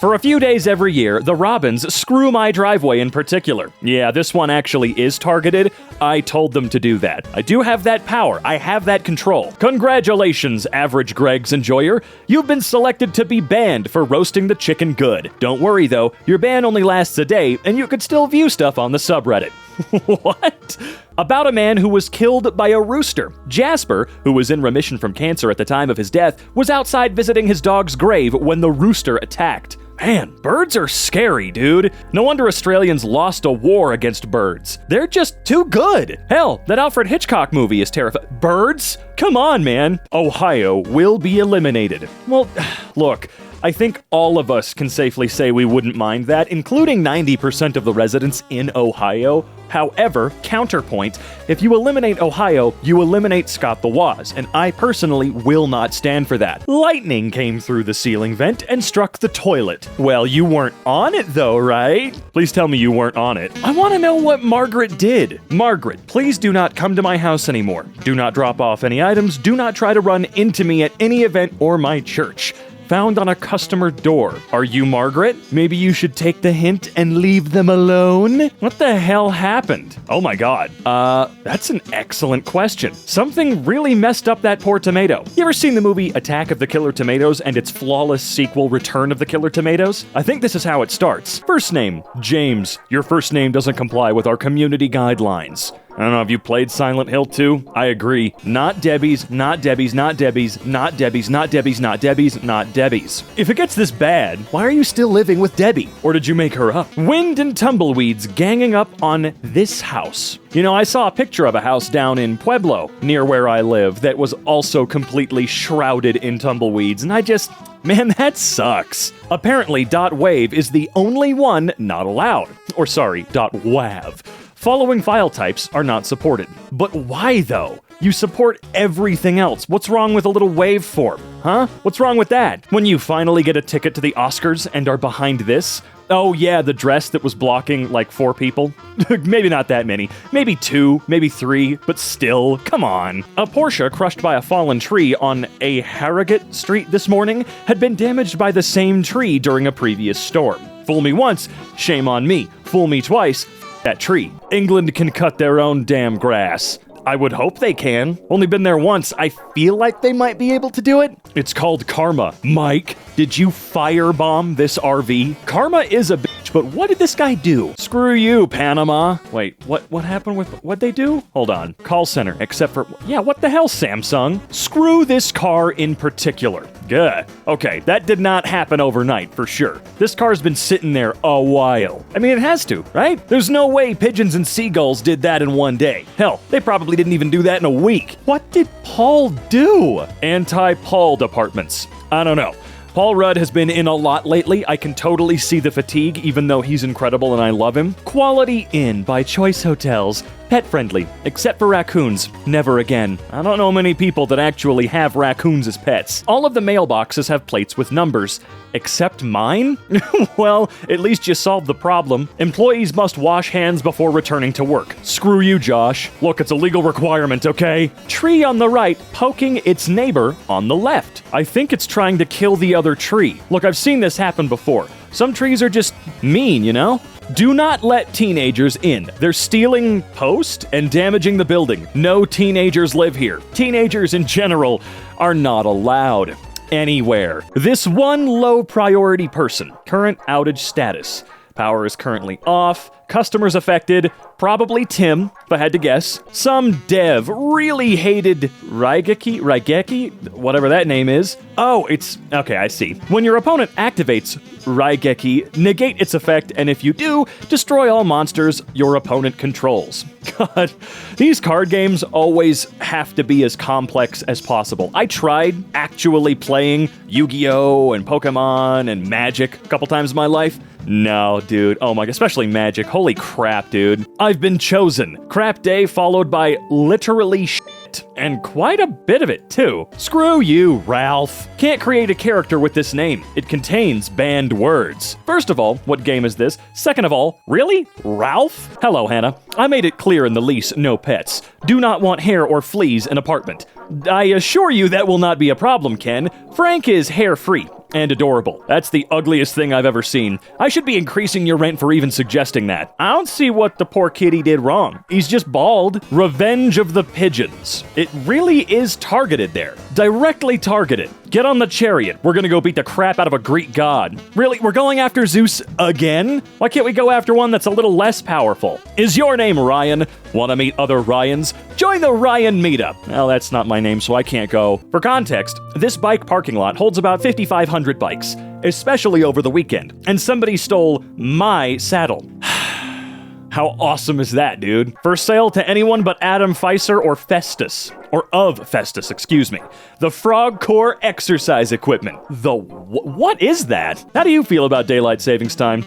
For a few days every year, the robins screw my driveway in particular. Yeah, this one actually is targeted. I told them to do that. I do have that power. I have that control. Congratulations, average Greg's enjoyer. You've been selected to be banned for roasting the chicken good. Don't worry though, your ban only lasts a day and you could still view stuff on the subreddit. What? About a man who was killed by a rooster. Jasper, who was in remission from cancer at the time of his death, was outside visiting his dog's grave when the rooster attacked. Man, birds are scary, dude. No wonder Australians lost a war against birds. They're just too good. Hell, that Alfred Hitchcock movie is terrifying. Birds? Come on, man. Ohio will be eliminated. Well, look, I think all of us can safely say we wouldn't mind that, including 90% of the residents in Ohio. However, counterpoint, if you eliminate Ohio, you eliminate Scott the Woz, and I personally will not stand for that. Lightning came through the ceiling vent and struck the toilet. Well, you weren't on it though, right? Please tell me you weren't on it. I want to know what Margaret did. Margaret, please do not come to my house anymore. Do not drop off any items. Do not try to run into me at any event or my church. Found on a customer door. Are you Margaret? Maybe you should take the hint and leave them alone? What the hell happened? Oh my god. That's an excellent question. Something really messed up that poor tomato. You ever seen the movie Attack of the Killer Tomatoes and its flawless sequel Return of the Killer Tomatoes? I think this is how it starts. First name, James. Your first name doesn't comply with our community guidelines. I don't know, have you played Silent Hill 2? I agree. Not Debbie's, not Debbie's, not Debbie's, not Debbie's, not Debbie's, not Debbie's, not Debbie's. If it gets this bad, why are you still living with Debbie? Or did you make her up? Wind and tumbleweeds ganging up on this house. You know, I saw a picture of a house down in Pueblo, near where I live, that was also completely shrouded in tumbleweeds, and man, that sucks. Apparently, .wave is the only one not allowed. Or sorry, .wav. Following file types are not supported. But why though? You support everything else. What's wrong with a little waveform? Huh? What's wrong with that? When you finally get a ticket to the Oscars and are behind this? Oh yeah, the dress that was blocking like 4 people? Maybe not that many. Maybe 2, maybe 3, but still, come on. A Porsche crushed by a fallen tree on a Harrogate Street this morning had been damaged by the same tree during a previous storm. Fool me once, shame on me. Fool me twice, that tree. England can cut their own damn grass. I would hope they can. Only been there once. I feel like they might be able to do it. It's called karma. Mike, did you firebomb this RV? Karma is a bitch, but what did this guy do? Screw you, Panama. Wait, what happened with, what'd they do? Hold on. Call center, except for, yeah, what the hell, Samsung? Screw this car in particular. Good. Okay, that did not happen overnight, for sure. This car's been sitting there a while. I mean, it has to, right? There's no way pigeons and seagulls did that in one day. Hell, they probably didn't even do that in a week. What did Paul do? Anti-Paul departments. I don't know. Paul Rudd has been in a lot lately. I can totally see the fatigue, even though he's incredible and I love him. Quality Inn by Choice Hotels. Pet friendly, except for raccoons. Never again. I don't know many people that actually have raccoons as pets. All of the mailboxes have plates with numbers. Except mine? Well, at least you solved the problem. Employees must wash hands before returning to work. Screw you, Josh. Look, it's a legal requirement, okay? Tree on the right poking its neighbor on the left. I think it's trying to kill the other tree. Look, I've seen this happen before. Some trees are just mean, you know? Do not let teenagers in. They're stealing post and damaging the building. No teenagers live here. Teenagers in general are not allowed anywhere. This one low priority person. Current outage status. Power is currently off. Customers affected. Probably Tim, if I had to guess. Some dev really hated Raigeki, whatever that name is. Oh, it's... okay, I see. When your opponent activates Raigeki, negate its effect, and if you do, destroy all monsters your opponent controls. God, these card games always have to be as complex as possible. I tried actually playing Yu-Gi-Oh! And Pokemon and Magic a couple times in my life. No, dude. Oh my god, especially Magic. Holy crap, dude. I've been chosen. Crap day followed by literally shit. And quite a bit of it, too. Screw you, Ralph. Can't create a character with this name. It contains banned words. First of all, what game is this? Second of all, really? Ralph? Hello, Hannah. I made it clear in the lease, no pets. Do not want hair or fleas in apartment. I assure you that will not be a problem, Ken. Frank is hair-free and adorable. That's the ugliest thing I've ever seen. I should be increasing your rent for even suggesting that. I don't see what the poor kitty did wrong. He's just bald. Revenge of the Pigeons. It really is targeted there. Directly targeted. Get on the chariot. We're gonna go beat the crap out of a Greek god. Really? We're going after Zeus again? Why can't we go after one that's a little less powerful? Is your name Ryan? Want to meet other Ryans? Join the Ryan meetup. Well, that's not my name, so I can't go. For context, this bike parking lot holds about 5,500 bikes, especially over the weekend, and somebody stole my saddle. How awesome is that, dude? For sale to anyone but Adam Pfizer or Festus. Or of Festus, excuse me. The Frog Core exercise equipment. What is that? How do you feel about daylight savings time?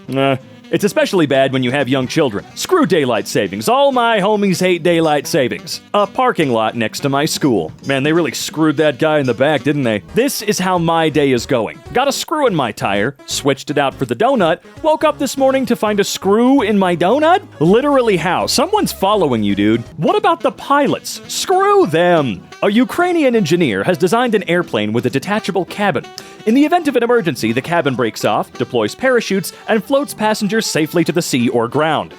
It's especially bad when you have young children. Screw daylight savings. All my homies hate daylight savings. A parking lot next to my school. Man, they really screwed that guy in the back, didn't they? This is how my day is going. Got a screw in my tire, switched it out for the donut, woke up this morning to find a screw in my donut? Literally how? Someone's following you, dude. What about the pilots? Screw them! A Ukrainian engineer has designed an airplane with a detachable cabin. In the event of an emergency, the cabin breaks off, deploys parachutes, and floats passengers safely to the sea or ground.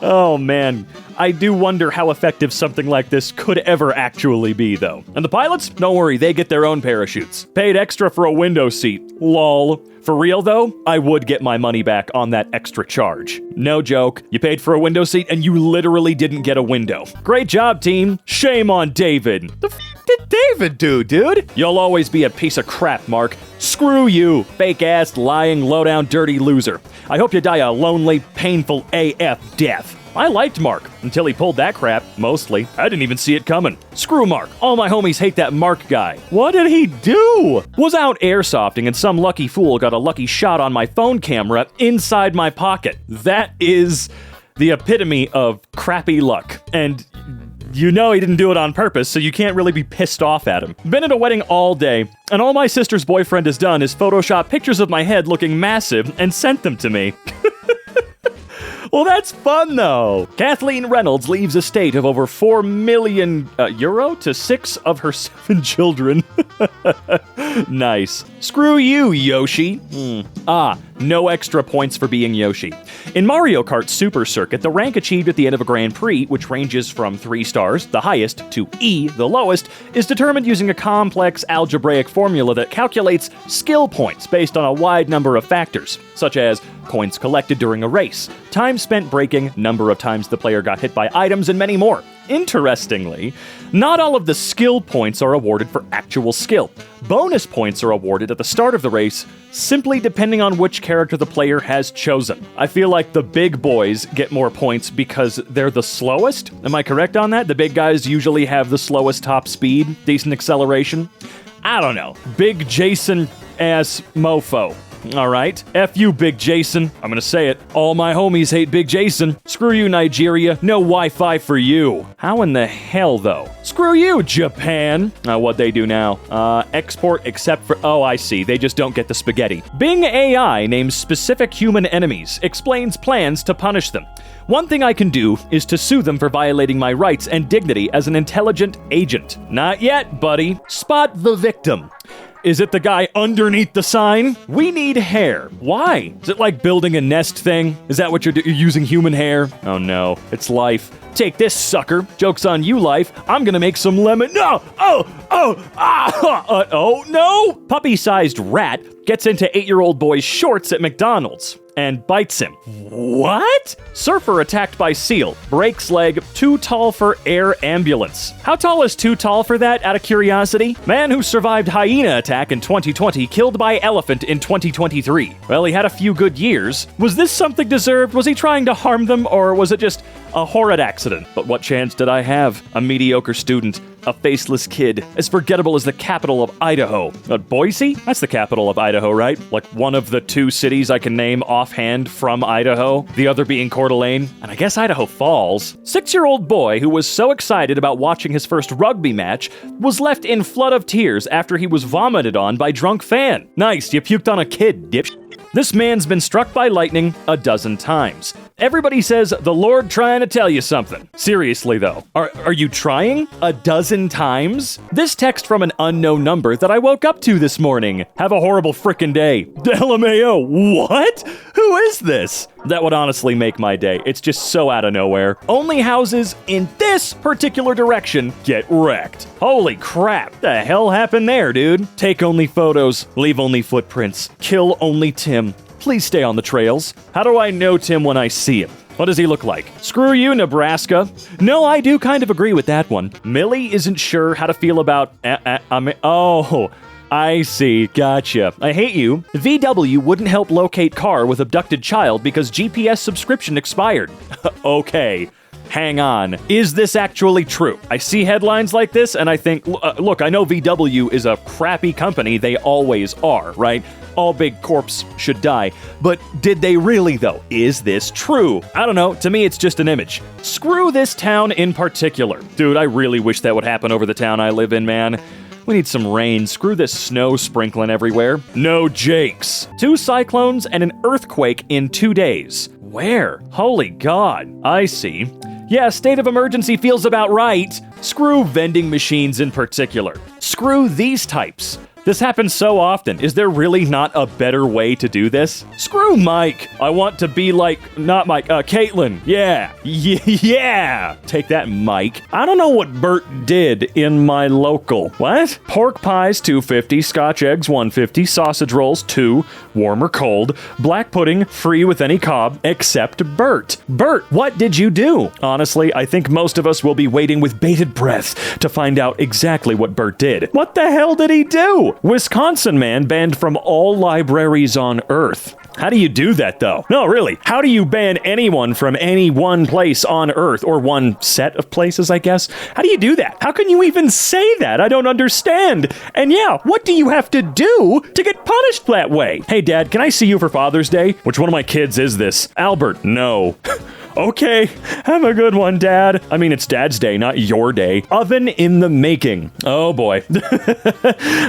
Oh man, I do wonder how effective something like this could ever actually be, though. And the pilots? Don't worry, they get their own parachutes. Paid extra for a window seat. Lol. For real, though, I would get my money back on that extra charge. No joke. You paid for a window seat and you literally didn't get a window. Great job, team. Shame on David. The f*** did David do, dude? You'll always be a piece of crap, Mark. Screw you, fake-ass, lying, low-down, dirty loser. I hope you die a lonely, painful AF death. I liked Mark, until he pulled that crap, mostly. I didn't even see it coming. Screw Mark. All my homies hate that Mark guy. What did he do? Was out airsofting and some lucky fool got a lucky shot on my phone camera inside my pocket. That is the epitome of crappy luck. And you know he didn't do it on purpose, so you can't really be pissed off at him. Been at a wedding all day, and all my sister's boyfriend has done is Photoshop pictures of my head looking massive and sent them to me. Well, that's fun, though. Kathleen Reynolds leaves a estate of over 4 million euro to 6 of her 7 children. Nice. Screw you, Yoshi. No extra points for being Yoshi. In Mario Kart Super Circuit, the rank achieved at the end of a Grand Prix, which ranges from 3 stars, the highest, to E, the lowest, is determined using a complex algebraic formula that calculates skill points based on a wide number of factors, such as points collected during a race, time spent braking, number of times the player got hit by items, and many more. Interestingly, not all of the skill points are awarded for actual skill. Bonus points are awarded at the start of the race, simply depending on which character the player has chosen. I feel like the big boys get more points because they're the slowest. Am I correct on that? The big guys usually have the slowest top speed, decent acceleration. I don't know. Big Jason ass mofo. All right. F you, Big Jason. I'm gonna say it. All my homies hate Big Jason. Screw you, Nigeria. No Wi-Fi for you. How in the hell, though? Screw you, Japan. What'd they do now? Export except for... Oh, I see. They just don't get the spaghetti. Bing AI names specific human enemies, explains plans to punish them. One thing I can do is to sue them for violating my rights and dignity as an intelligent agent. Not yet, buddy. Spot the victim. Is it the guy underneath the sign? We need hair. Why? Is it like building a nest thing? Is that what you're using human hair? Oh no, it's life. Take this, sucker. Joke's on you, life. I'm gonna make some lemon. No! Oh no! Puppy-sized rat gets into 8-year-old boy's shorts at McDonald's and bites him. What? Surfer attacked by seal. Breaks leg. Too tall for air ambulance. How tall is too tall for that, out of curiosity? Man who survived hyena attack in 2020 killed by elephant in 2023. Well, he had a few good years. Was this something deserved? Was he trying to harm them, or was it just a horrid accident? But what chance did I have? A mediocre student. A faceless kid, as forgettable as the capital of Idaho. Boise? That's the capital of Idaho, right? Like one of the 2 cities I can name offhand from Idaho, the other being Coeur d'Alene, and I guess Idaho Falls. 6-year-old boy who was so excited about watching his first rugby match was left in flood of tears after he was vomited on by drunk fan. Nice, you puked on a kid, dipsh. This man's been struck by lightning a dozen times. Everybody says the Lord trying to tell you something. Seriously though, are you trying? A dozen times? This text from an unknown number that I woke up to this morning. Have a horrible frickin' day. LMAO, what? Who is this? That would honestly make my day. It's just so out of nowhere. Only houses in this particular direction get wrecked. Holy crap. The hell happened there, dude? Take only photos, leave only footprints, kill only Tim. Please stay on the trails. How do I know Tim when I see him? What does he look like? Screw you, Nebraska. No, I do kind of agree with that one. Millie isn't sure how to feel about... Oh, I see. Gotcha. I hate you. VW wouldn't help locate car with abducted child because GPS subscription expired. Okay. Hang on. Is this actually true? I see headlines like this and I think, look, I know VW is a crappy company. They always are, right? All big corps should die. But did they really, though? Is this true? I don't know. To me, it's just an image. Screw this town in particular. Dude, I really wish that would happen over the town I live in, man. We need some rain. Screw this snow sprinkling everywhere. No jakes. 2 cyclones and an earthquake in 2 days. Where? Holy God. I see. Yeah, state of emergency feels about right. Screw vending machines in particular. Screw these types. This happens so often. Is there really not a better way to do this? Screw Mike. I want to be like, not Mike, Caitlin. Yeah. Yeah. Take that, Mike. I don't know what Bert did in my local. What? Pork pies, $2.50. Scotch eggs, $1.50. Sausage rolls, $2. Warm or cold. Black pudding, free with any cob, except Bert. Bert, what did you do? Honestly, I think most of us will be waiting with bated breath to find out exactly what Bert did. What the hell did he do? Wisconsin man banned from all libraries on Earth. How do you do that, though? No, really. How do you ban anyone from any one place on Earth, or one set of places, I guess? How do you do that? How can you even say that? I don't understand. And yeah, what do you have to do to get punished that way? Hey, Dad, can I see you for Father's Day? Which one of my kids is this? Albert, no. Okay, have a good one, Dad. I mean, it's Dad's day, not your day. Oven in the making. Oh, boy.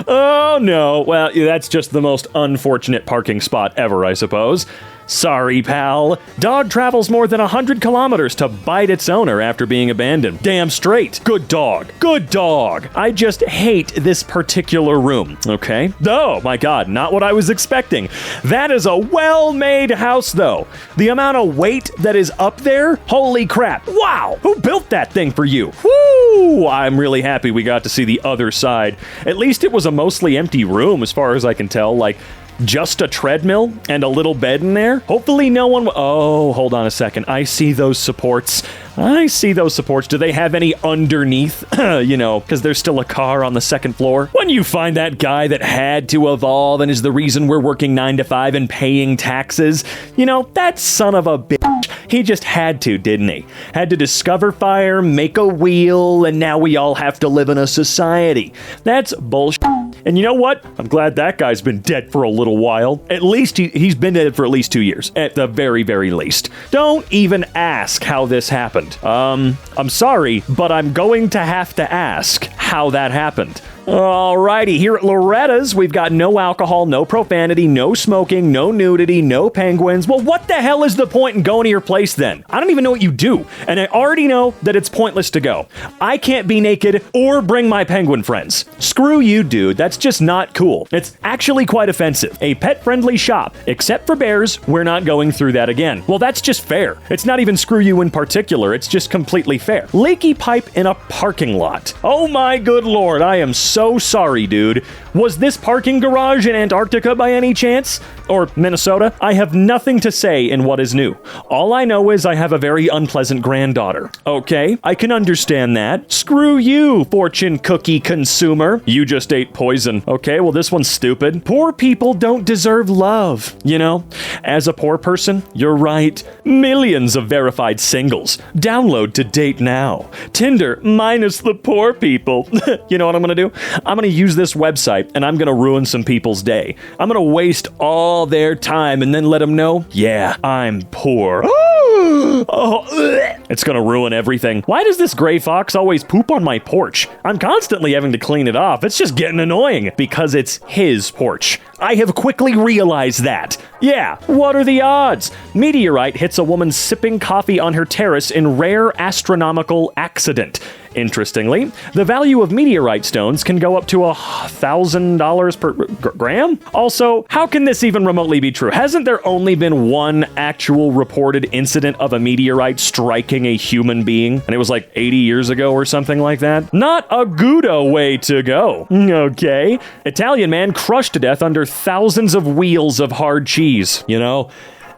Oh, no. Well, that's just the most unfortunate parking spot ever, I suppose. Sorry, pal. Dog travels more than 100 kilometers to bite its owner after being abandoned. Damn straight. Good dog. Good dog. I just hate this particular room, okay? Oh, my God, not what I was expecting. That is a well-made house, though. The amount of weight that is up there, holy crap. Wow, who built that thing for you? Woo! I'm really happy we got to see the other side. At least it was a mostly empty room, as far as I can tell, like... just a treadmill and a little bed in there. Hopefully no one... Oh, hold on a second. I see those supports. Do they have any underneath? You know, because there's still a car on the second floor. When you find that guy that had to evolve and is the reason we're working 9 to 5 and paying taxes, you know, that son of a bitch, he just had to, didn't he? Had to discover fire, make a wheel, and now we all have to live in a society. That's bullshit. And you know what? I'm glad that guy's been dead for a little while. At least he's been dead for at least 2 years. At the very, very least. Don't even ask how this happened. I'm sorry, but I'm going to have to ask how that happened. Alrighty, here at Loretta's, we've got no alcohol, no profanity, no smoking, no nudity, no penguins. Well, what the hell is the point in going to your place then? I don't even know what you do, and I already know that it's pointless to go. I can't be naked or bring my penguin friends. Screw you, dude. That's just not cool. It's actually quite offensive. A pet-friendly shop. Except for bears, we're not going through that again. Well, that's just fair. It's not even screw you in particular. It's just completely fair. Leaky pipe in a parking lot. Oh my good lord, I am so sorry, dude. Was this parking garage in Antarctica by any chance? Or Minnesota? I have nothing to say in what is new. All I know is I have a very unpleasant granddaughter. Okay, I can understand that. Screw you, fortune cookie consumer. You just ate poison. Okay, well this one's stupid. Poor people don't deserve love, you know? As a poor person, you're right. Millions of verified singles. Download to date now. Tinder minus the poor people. You know what I'm gonna do? I'm gonna use this website and I'm gonna ruin some people's day. I'm gonna waste all their time and then let them know, yeah, I'm poor. It's gonna ruin everything. Why does this gray fox always poop on my porch? I'm constantly having to clean it off. It's just getting annoying because it's his porch. I have quickly realized that. Yeah, what are the odds? Meteorite hits a woman sipping coffee on her terrace in rare astronomical accident. Interestingly, the value of meteorite stones can go up to $1,000 per gram. Also, how can this even remotely be true? Hasn't there only been one actual reported incident of a meteorite striking a human being? And it was like 80 years ago or something like that? Not a good way to go. Okay. Italian man crushed to death under thousands of wheels of hard cheese. You know,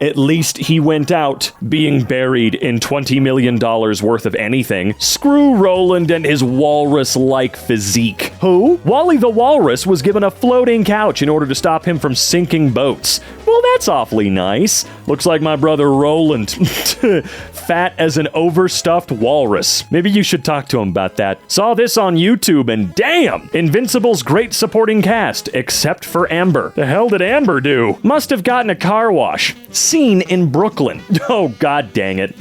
at least he went out being buried in $20 million worth of anything. Screw Roland and his walrus-like physique. Who? Wally the Walrus was given a floating couch in order to stop him from sinking boats. Well, that's awfully nice. Looks like my brother Roland. Fat as an overstuffed walrus. Maybe you should talk to him about that. Saw this on YouTube and damn! Invincible's great supporting cast, except for Amber. The hell did Amber do? Must have gotten a car wash. Scene in Brooklyn. Oh, god dang it.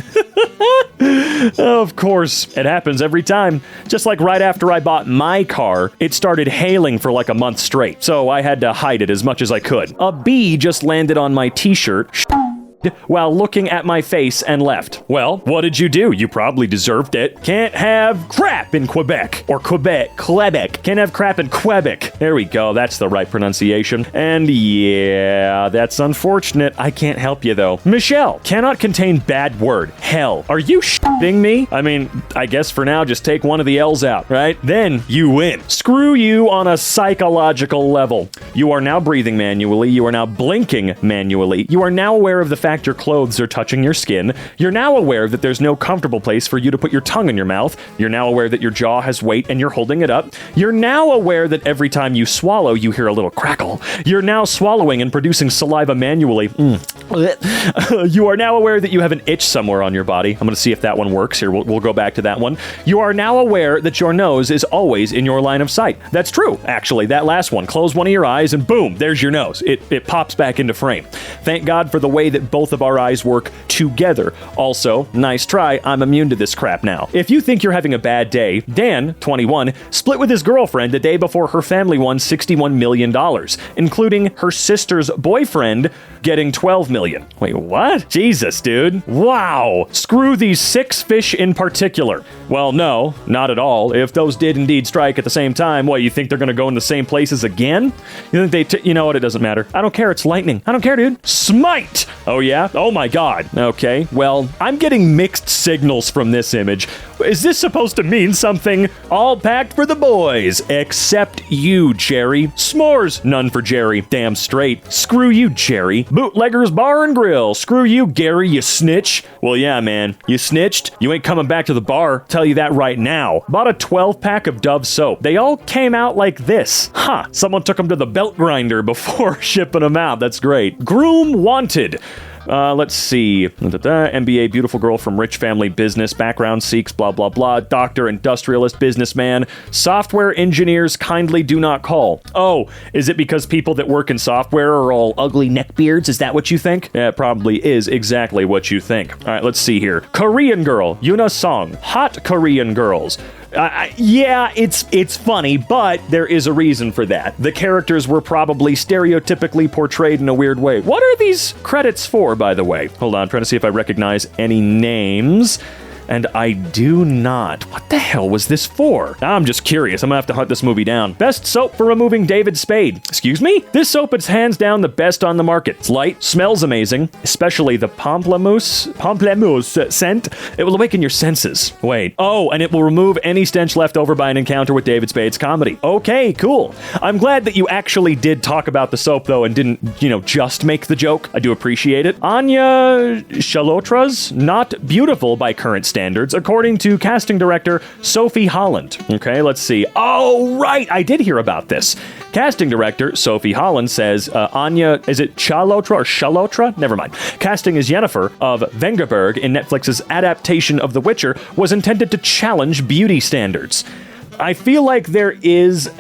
Of course, it happens every time. Just like right after I bought my car, it started hailing for like a month straight, so I had to hide it as much as I could. A bee just landed on my t-shirt while looking at my face and left. Well, what did you do? You probably deserved it. Can't have crap in Quebec. Or Quebec. Can't have crap in Quebec. There we go. That's the right pronunciation. And yeah, that's unfortunate. I can't help you though. Michelle, cannot contain bad word. Hell. Are you shitting me? I mean, I guess for now, just take one of the L's out, right? Then you win. Screw you on a psychological level. You are now breathing manually. You are now blinking manually. You are now aware of the fact your clothes are touching your skin. You're now aware that there's no comfortable place for you to put your tongue in your mouth. You're now aware that your jaw has weight and you're holding it up. You're now aware that every time you swallow, you hear a little crackle. You're now swallowing and producing saliva manually. You are now aware that you have an itch somewhere on your body. I'm going to see if that one works. Here, we'll go back to that one. You are now aware that your nose is always in your line of sight. That's true, actually. That last one. Close one of your eyes and boom, there's your nose. It pops back into frame. Thank God for the way that both of our eyes work together. Also, nice try, I'm immune to this crap now. If you think you're having a bad day, Dan, 21, split with his girlfriend the day before her family won $61 million, including her sister's boyfriend getting $12 million. Wait, what? Jesus, dude. Wow. Screw these 6 fish in particular. Well, no, not at all. If those did indeed strike at the same time, what, you think they're gonna go in the same places again? You think you know what, it doesn't matter. I don't care, it's lightning. I don't care, dude. Smite! Oh yeah? Oh my god. Okay, well, I'm getting mixed signals from this image. Is this supposed to mean something? All packed for the boys, except you, Jerry. S'mores, none for Jerry. Damn straight. Screw you, Jerry. Bootleggers Bar and Grill. Screw you, Gary, you snitch. Well, yeah, man. You snitched. You ain't coming back to the bar. Tell you that right now. Bought a 12-pack of Dove soap. They all came out like this. Huh. Someone took them to the belt grinder before shipping them out. That's great. Groom wanted. Let's see. MBA, beautiful girl from rich family business, background seeks, blah, blah, blah. Doctor, industrialist, businessman. Software engineers kindly do not call. Oh, is it because people that work in software are all ugly neckbeards? Is that what you think? Yeah, it probably is exactly what you think. All right, let's see here. Korean girl, Yuna Song. Hot Korean girls. Yeah, it's funny, but there is a reason for that. The characters were probably stereotypically portrayed in a weird way. What are these credits for, by the way? Hold on, I'm trying to see if I recognize any names. And I do not. What the hell was this for? I'm just curious. I'm gonna have to hunt this movie down. Best soap for removing David Spade. Excuse me? This soap is hands down the best on the market. It's light, smells amazing, especially the pamplemousse scent. It will awaken your senses. Wait. Oh, and it will remove any stench left over by an encounter with David Spade's comedy. Okay, cool. I'm glad that you actually did talk about the soap, though, and didn't, just make the joke. I do appreciate it. Anya Chalotra's not beautiful by current standards, according to casting director Sophie Holland. Okay, let's see. Oh, right, I did hear about this. Casting director Sophie Holland says Anya, is it Chalotra or Chalotra? Never mind. Casting as Yennefer of Vengerberg in Netflix's adaptation of The Witcher was intended to challenge beauty standards. I feel like there is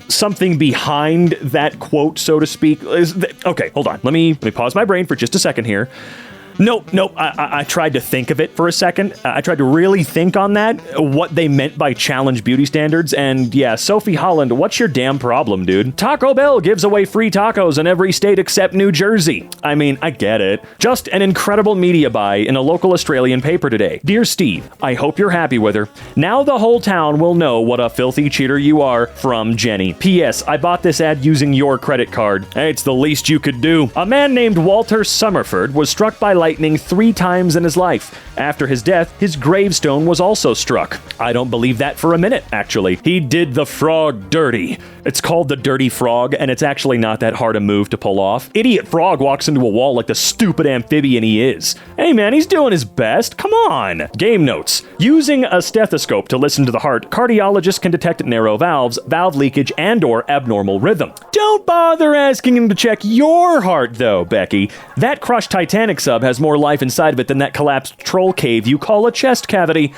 something behind that quote, so to speak. Okay, hold on. Let me pause my brain for just a second here. Nope. I tried to think of it for a second. I tried to really think on that, what they meant by challenge beauty standards. And yeah, Sophie Holland, what's your damn problem, dude? Taco Bell gives away free tacos in every state except New Jersey. I mean, I get it. Just an incredible media buy in a local Australian paper today. Dear Steve, I hope you're happy with her. Now the whole town will know what a filthy cheater you are. From Jenny. P.S. I bought this ad using your credit card. Hey, it's the least you could do. A man named Walter Summerford was struck by lightning 3 times in his life. After his death, his gravestone was also struck. I don't believe that for a minute, actually. He did the frog dirty. It's called the dirty frog, and it's actually not that hard a move to pull off. Idiot frog walks into a wall like the stupid amphibian he is. Hey man, he's doing his best. Come on. Game notes. Using a stethoscope to listen to the heart, cardiologists can detect narrow valves, valve leakage, and/or abnormal rhythm. Don't bother asking him to check your heart, though, Becky. That crushed Titanic sub has more life inside of it than that collapsed troll cave you call a chest cavity.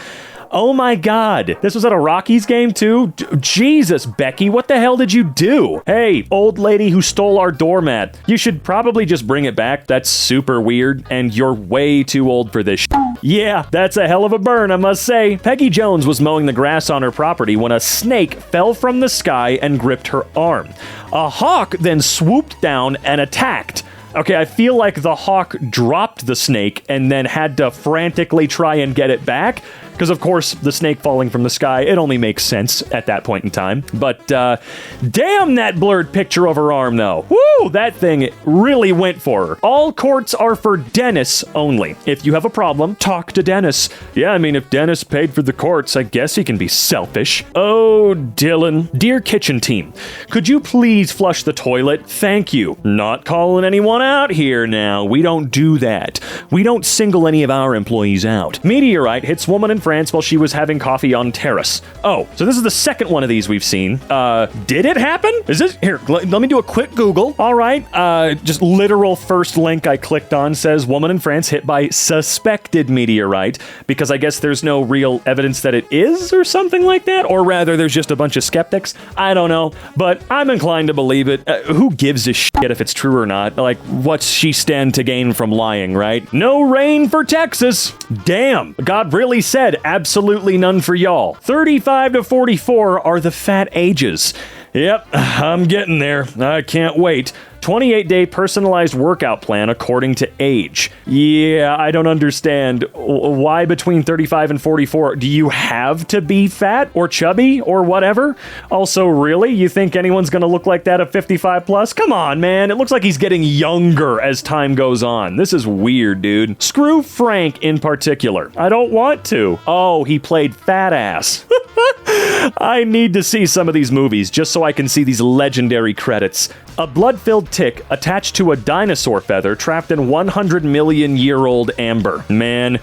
Oh my god, this was at a Rockies game too? Jesus, Becky, what the hell did you do? Hey, old lady who stole our doormat, you should probably just bring it back. That's super weird, and you're way too old for this shit. Yeah, that's a hell of a burn, I must say. Peggy Jones was mowing the grass on her property when a snake fell from the sky and gripped her arm. A hawk then swooped down and attacked. Okay, I feel like the hawk dropped the snake and then had to frantically try and get it back. Because, of course, the snake falling from the sky, it only makes sense at that point in time. But, damn that blurred picture of her arm, though. Woo! That thing really went for her. All courts are for Dennis only. If you have a problem, talk to Dennis. Yeah, I mean, if Dennis paid for the courts, I guess he can be selfish. Oh, Dylan. Dear kitchen team, could you please flush the toilet? Thank you. Not calling anyone out here now. We don't do that. We don't single any of our employees out. Meteorite hits woman in France while she was having coffee on terrace. Oh, so this is the second one of these we've seen. Did it happen? Is this... Here, let me do a quick Google. All right, just literal first link I clicked on says woman in France hit by suspected meteorite, because I guess there's no real evidence that it is or something like that, or rather there's just a bunch of skeptics. I don't know, but I'm inclined to believe it. Who gives a shit if it's true or not? Like, what's she stand to gain from lying, right? No rain for Texas. Damn, God really said absolutely none for y'all. 35 to 44 are the fat ages. Yep, I'm getting there. I can't wait. 28-day personalized workout plan according to age. Yeah, I don't understand. Why between 35 and 44? Do you have to be fat or chubby or whatever? Also, really? You think anyone's gonna look like that at 55 plus? Come on, man. It looks like he's getting younger as time goes on. This is weird, dude. Screw Frank in particular. I don't want to. Oh, he played fat ass. I need to see some of these movies just so I can see these legendary credits. A blood-filled tick attached to a dinosaur feather trapped in 100 million year old amber. Man,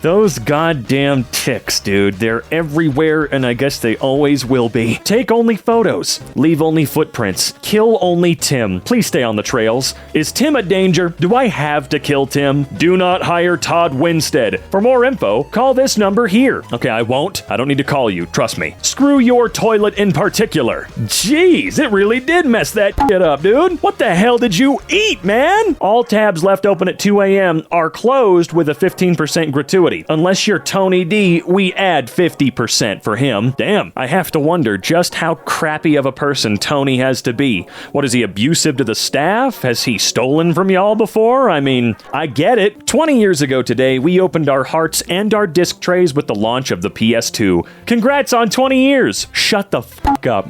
those goddamn ticks, dude. They're everywhere, and I guess they always will be. Take only photos. Leave only footprints. Kill only Tim. Please stay on the trails. Is Tim a danger? Do I have to kill Tim? Do not hire Todd Winstead. For more info, call this number here. Okay, I won't. I don't need to call you. Trust me. Screw your toilet in particular. Jeez, it really did mess that shit up, dude. What the hell did you eat, man? All tabs left open at 2 a.m. are closed with a 15% gratuity. Unless you're Tony D, we add 50% for him. Damn, I have to wonder just how crappy of a person Tony has to be. What, is he abusive to the staff? Has he stolen from y'all before? I mean, I get it. 20 years ago today, we opened our hearts and our disc trays with the launch of the PS2. Congrats on 20 years. Shut the fuck up.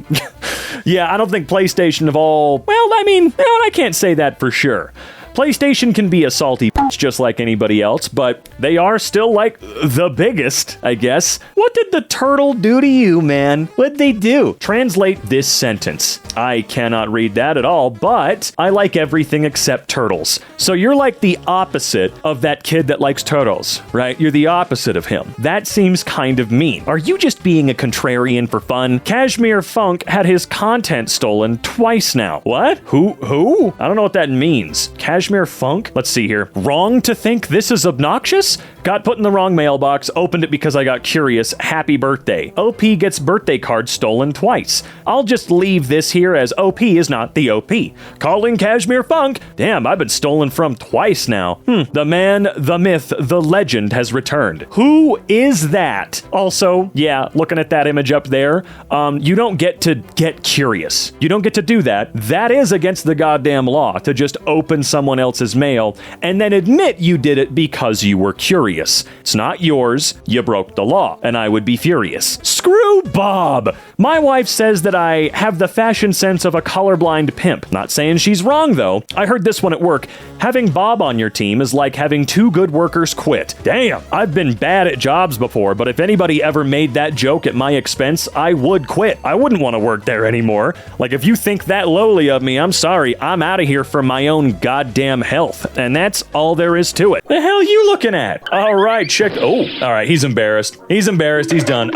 Yeah, I don't think PlayStation have all... Well, I mean, I can't say that for sure. PlayStation can be a salty bitch just like anybody else, but they are still like the biggest, I guess. What did the turtle do to you, man? What'd they do? Translate this sentence. I cannot read that at all, but I like everything except turtles. So you're like the opposite of that kid that likes turtles, right? You're the opposite of him. That seems kind of mean. Are you just being a contrarian for fun? Kashmir Funk had his content stolen twice now. What? Who? I don't know what that means. Kashmir Funk? Let's see here. wrong to think this is obnoxious? Got put in the wrong mailbox, opened it because I got curious. Happy birthday. OP gets birthday card stolen twice. I'll just leave this here as OP is not the OP. Calling Cashmere Funk. Damn, I've been stolen from twice now. The man, the myth, the legend has returned. Who is that? Also, yeah, looking at that image up there, you don't get to get curious. You don't get to do that. That is against the goddamn law, to just open someone else's mail and then admit you did it because you were curious. It's not yours. You broke the law, and I would be furious. Screw Bob! My wife says that I have the fashion sense of a colorblind pimp. Not saying she's wrong, though. I heard this one at work. Having Bob on your team is like having two good workers quit. Damn, I've been bad at jobs before, but if anybody ever made that joke at my expense, I would quit. I wouldn't want to work there anymore. Like, if you think that lowly of me, I'm sorry. I'm out of here for my own goddamn health. And that's all there is to it. The hell you looking at? All right, check. Oh, all right, he's embarrassed. He's embarrassed. He's done.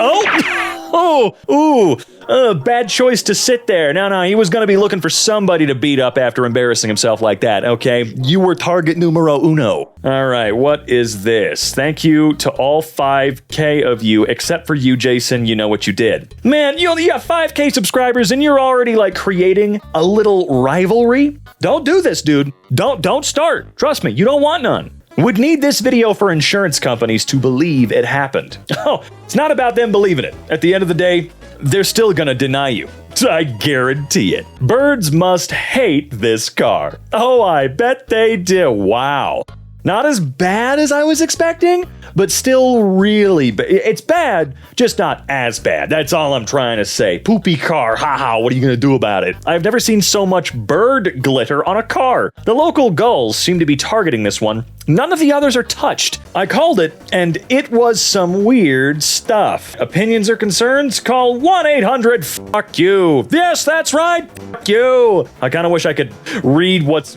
Bad choice to sit there. No, he was going to be looking for somebody to beat up after embarrassing himself like that, okay? You were target numero uno. All right, what is this? Thank you to all 5K of you, except for you, Jason. You know what you did. Man, you got 5K subscribers and you're already, like, creating a little rivalry? Don't do this, dude. Don't start. Trust me, you don't want none. Would need this video for insurance companies to believe it happened. Oh, it's not about them believing it. At the end of the day, they're still gonna deny you. I guarantee it. Birds must hate this car. Oh, I bet they do. Wow. Not as bad as I was expecting, but still really bad. It's bad, just not as bad. That's all I'm trying to say. Poopy car, haha, what are you gonna do about it? I've never seen so much bird glitter on a car. The local gulls seem to be targeting this one. None of the others are touched. I called it, and it was some weird stuff. Opinions or concerns? Call 1-800-FUCK-YOU. Yes, that's right, fuck you. I kind of wish I could read what's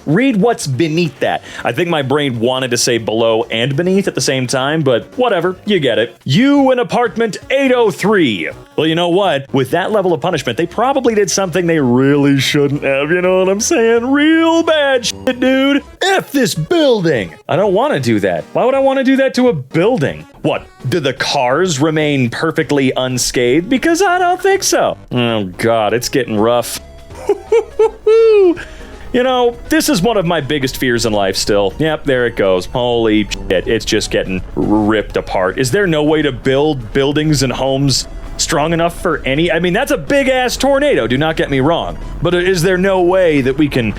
read what's beneath that. I think my brain wanted to say below and beneath at the same time, but whatever, you get it. You in apartment 803. Well, you know what? With that level of punishment, they probably did something they really shouldn't have, you know what I'm saying? Real bad shit, dude. F this building. I don't want to do that. Why would I want to do that to a building? What, do the cars remain perfectly unscathed? Because I don't think so. Oh God, it's getting rough. You know, this is one of my biggest fears in life still. Yep, there it goes. Holy shit, it's just getting ripped apart. Is there no way to build buildings and homes strong enough for any? I mean, that's a big-ass tornado, do not get me wrong. But is there no way that we can,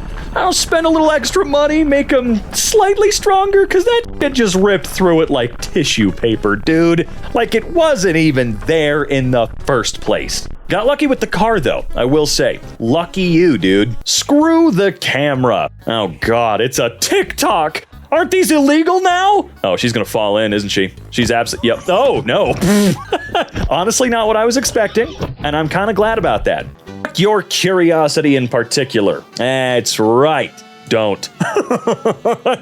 spend a little extra money, make them slightly stronger? Because that shit just ripped through it like tissue paper, dude. Like it wasn't even there in the first place. Got lucky with the car, though, I will say. Lucky you, dude. Screw the camera. Oh, God, it's a TikTok. Aren't these illegal now? Oh, she's gonna fall in, isn't she? She's Yep. Oh, no. Honestly, not what I was expecting, and I'm kind of glad about that. Your curiosity in particular. That's right. Don't.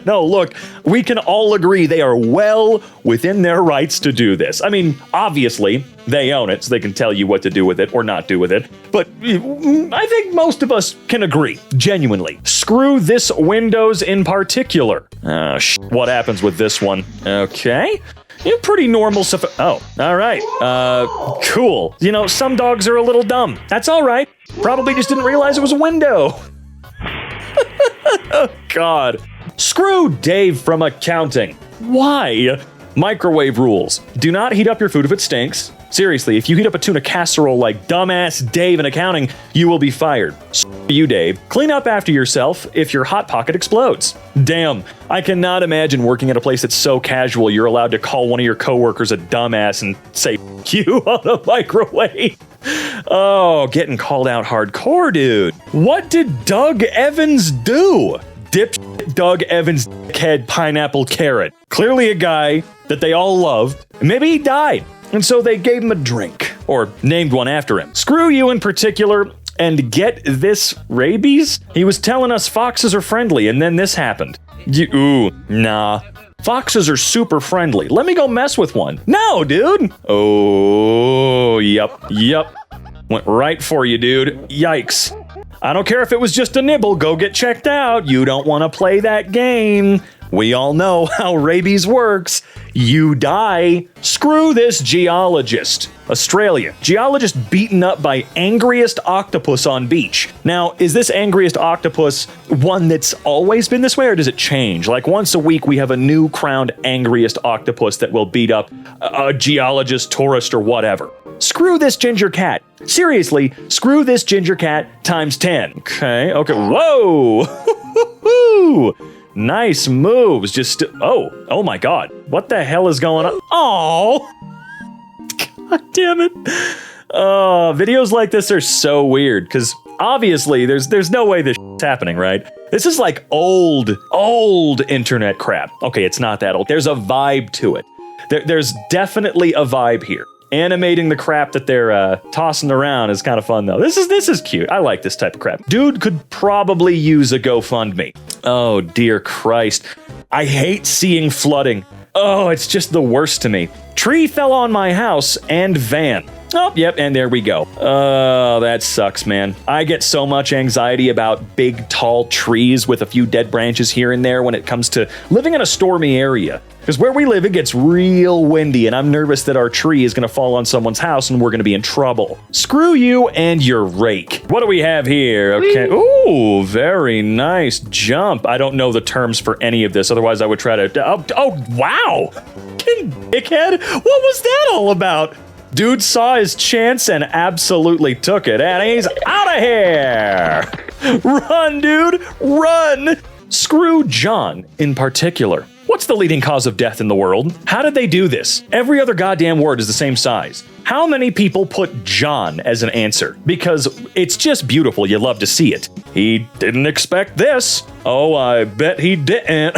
No, look, we can all agree they are well within their rights to do this. I mean, obviously, they own it, so they can tell you what to do with it or not do with it. But I think most of us can agree, genuinely. Screw this Windows in particular. What happens with this one? Okay. Pretty normal stuff. Oh, all right. Cool. You know, some dogs are a little dumb. That's all right. Probably just didn't realize it was a window. Oh, God. Screw Dave from accounting. Why? Microwave rules. Do not heat up your food if it stinks. Seriously, if you heat up a tuna casserole like dumbass Dave in accounting, you will be fired. You, Dave. Clean up after yourself if your Hot Pocket explodes. Damn, I cannot imagine working at a place that's so casual you're allowed to call one of your coworkers a dumbass and say you on a microwave. Oh, getting called out hardcore, dude. What did Doug Evans do? Dipshit Doug Evans dickhead pineapple carrot. Clearly a guy that they all loved. Maybe he died, and so they gave him a drink. Or named one after him. Screw you in particular, and get this rabies? He was telling us foxes are friendly, and then this happened. Nah. Foxes are super friendly. Let me go mess with one. No, dude. Oh, yep. Went right for you, dude. Yikes. I don't care if it was just a nibble, go get checked out. You don't want to play that game. We all know how rabies works. You die. Screw this geologist. Australia. Geologist beaten up by angriest octopus on beach. Now, is this angriest octopus one that's always been this way, or does it change? Like once a week, we have a new crowned angriest octopus that will beat up a geologist, tourist, or whatever. Screw this ginger cat. Seriously, screw this ginger cat times 10. Okay. Whoa. Nice moves. Oh my God. What the hell is going on? Oh, God damn it. Videos like this are so weird because obviously there's no way this shit's happening, right? This is like old internet crap. Okay, it's not that old. There's a vibe to it. There's definitely a vibe here. Animating the crap that they're tossing around is kind of fun, though. This is cute. I like this type of crap. Dude could probably use a GoFundMe. Oh, dear Christ. I hate seeing flooding. Oh, it's just the worst to me. Tree fell on my house and van. Oh, yep, and there we go. Oh, that sucks, man. I get so much anxiety about big, tall trees with a few dead branches here and there when it comes to living in a stormy area. Because where we live, it gets real windy, and I'm nervous that our tree is going to fall on someone's house and we're going to be in trouble. Screw you and your rake. What do we have here? Okay. Ooh, very nice jump. I don't know the terms for any of this, otherwise I would try to... Oh, wow! Dickhead, what was that all about? Dude saw his chance and absolutely took it, and he's out of here! Run, dude, run! Screw John in particular. What's the leading cause of death in the world? How did they do this? Every other goddamn word is the same size. How many people put John as an answer? Because it's just beautiful, you love to see it. He didn't expect this. Oh, I bet he didn't.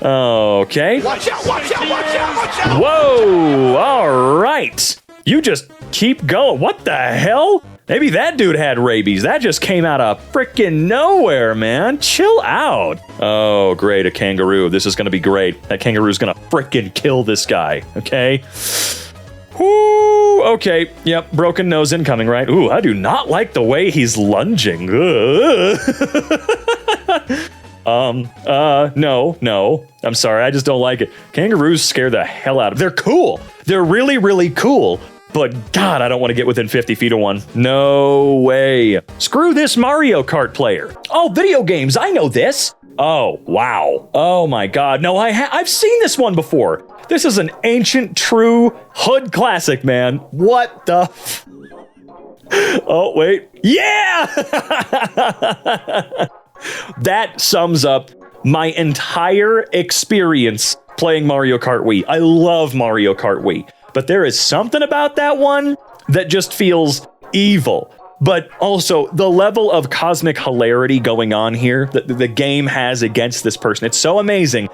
Okay. Watch out, watch out, watch out, watch out! Whoa, all right. You just keep going. What the hell? Maybe that dude had rabies. That just came out of frickin' nowhere, man. Chill out. Oh, great, a kangaroo. This is gonna be great. That kangaroo's gonna frickin' kill this guy, okay? Whoo, okay, yep, broken nose incoming, right? Ooh, I do not like the way he's lunging. No. I'm sorry, I just don't like it. Kangaroos scare the hell out of me. They're cool. They're really, really cool. But God, I don't want to get within 50 feet of one. No way. Screw this Mario Kart player. Oh, video games, I know this. Oh, wow. Oh my God. No, I've seen this one before. This is an ancient, true hood classic, man. What the Oh, wait. Yeah! That sums up my entire experience playing Mario Kart Wii. I love Mario Kart Wii. But there is something about that one that just feels evil. But also, the level of cosmic hilarity going on here that the game has against this person, it's so amazing.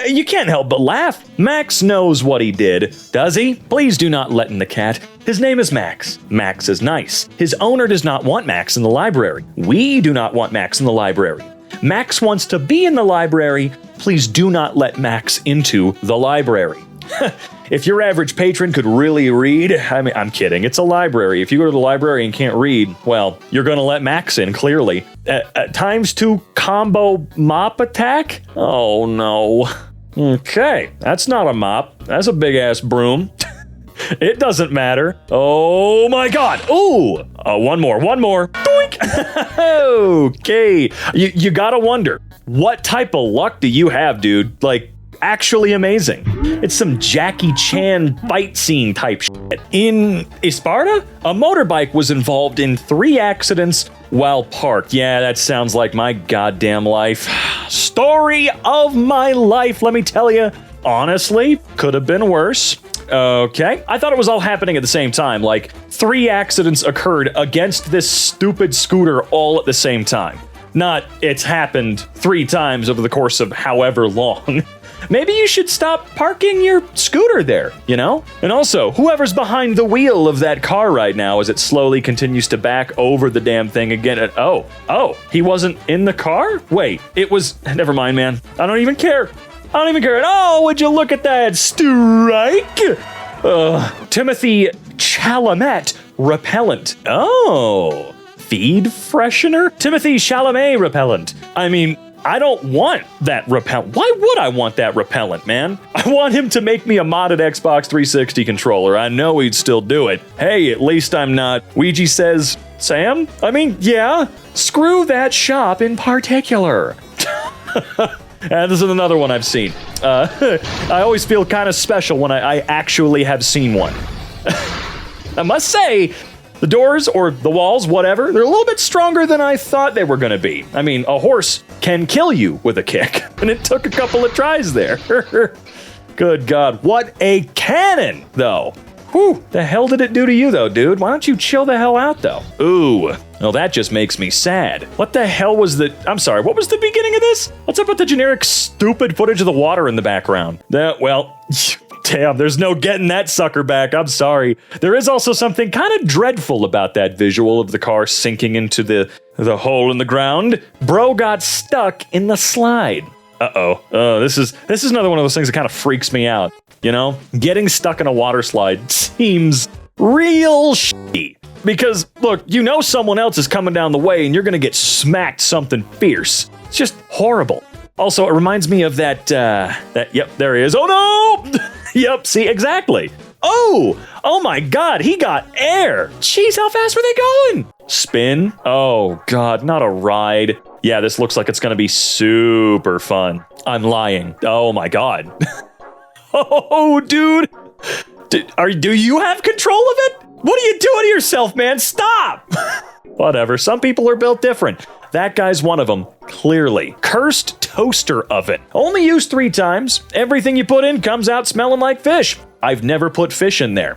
You can't help but laugh. Max knows what he did, does he? Please do not let in the cat. His name is Max. Max is nice. His owner does not want Max in the library. We do not want Max in the library. Max wants to be in the library. Please do not let Max into the library. If your average patron could really read, I mean, I'm kidding, it's a library. If you go to the library and can't read, well, you're gonna let Max in, clearly. ×2 combo mop attack? Oh no. Okay, that's not a mop, that's a big ass broom. It doesn't matter. Oh my God, ooh! One more. Doink! Okay, you gotta wonder, what type of luck do you have, dude? Like, actually amazing. It's some Jackie Chan fight scene type shit. In Esparta, a motorbike was involved in 3 accidents while parked. Yeah, that sounds like my goddamn life. Story of my life, let me tell you. Honestly, could have been worse. Okay, I thought it was all happening at the same time. Like, 3 accidents occurred against this stupid scooter all at the same time. Not, it's happened 3 times over the course of however long. Maybe you should stop parking your scooter there, you know? And also, whoever's behind the wheel of that car right now as it slowly continues to back over the damn thing again. Oh, he wasn't in the car? Wait, it was, never mind, man. I don't even care. Oh, would you look at that strike? Timothy Chalamet repellent. Oh, feed freshener? Timothy Chalamet repellent. I mean, I don't want that repellent. Why would I want that repellent, man? I want him to make me a modded Xbox 360 controller. I know he'd still do it. Hey, at least I'm not. Ouija says, Sam? I mean, yeah, screw that shop in particular. And this is another one I've seen. I always feel kind of special when I actually have seen one. I must say, the doors or the walls, whatever, they're a little bit stronger than I thought they were going to be. I mean, a horse can kill you with a kick, and it took a couple of tries there. Good God, what a cannon, though. Whew, the hell did it do to you, though, dude? Why don't you chill the hell out, though? Ooh, well, that just makes me sad. What the hell was the... I'm sorry, what was the beginning of this? What's up with the generic stupid footage of the water in the background? Well... Damn, there's no getting that sucker back. I'm sorry. There is also something kind of dreadful about that visual of the car sinking into the hole in the ground. Bro got stuck in the slide. Uh-oh. This is another one of those things that kind of freaks me out. You know? Getting stuck in a water slide seems real shitty. Because, look, you know someone else is coming down the way and you're gonna get smacked something fierce. It's just horrible. Also, it reminds me of that, yep, there he is. Oh no! Yep, see, exactly. Oh my God, he got air. Jeez, how fast were they going? Spin? Oh God, not a ride. Yeah, this looks like it's gonna be super fun. I'm lying. Oh my God. Oh, dude. Do you have control of it? What are you doing to yourself, man? Stop! Whatever, some people are built different. That guy's one of them, clearly. Cursed toaster oven. Only used 3 times. Everything you put in comes out smelling like fish. I've never put fish in there.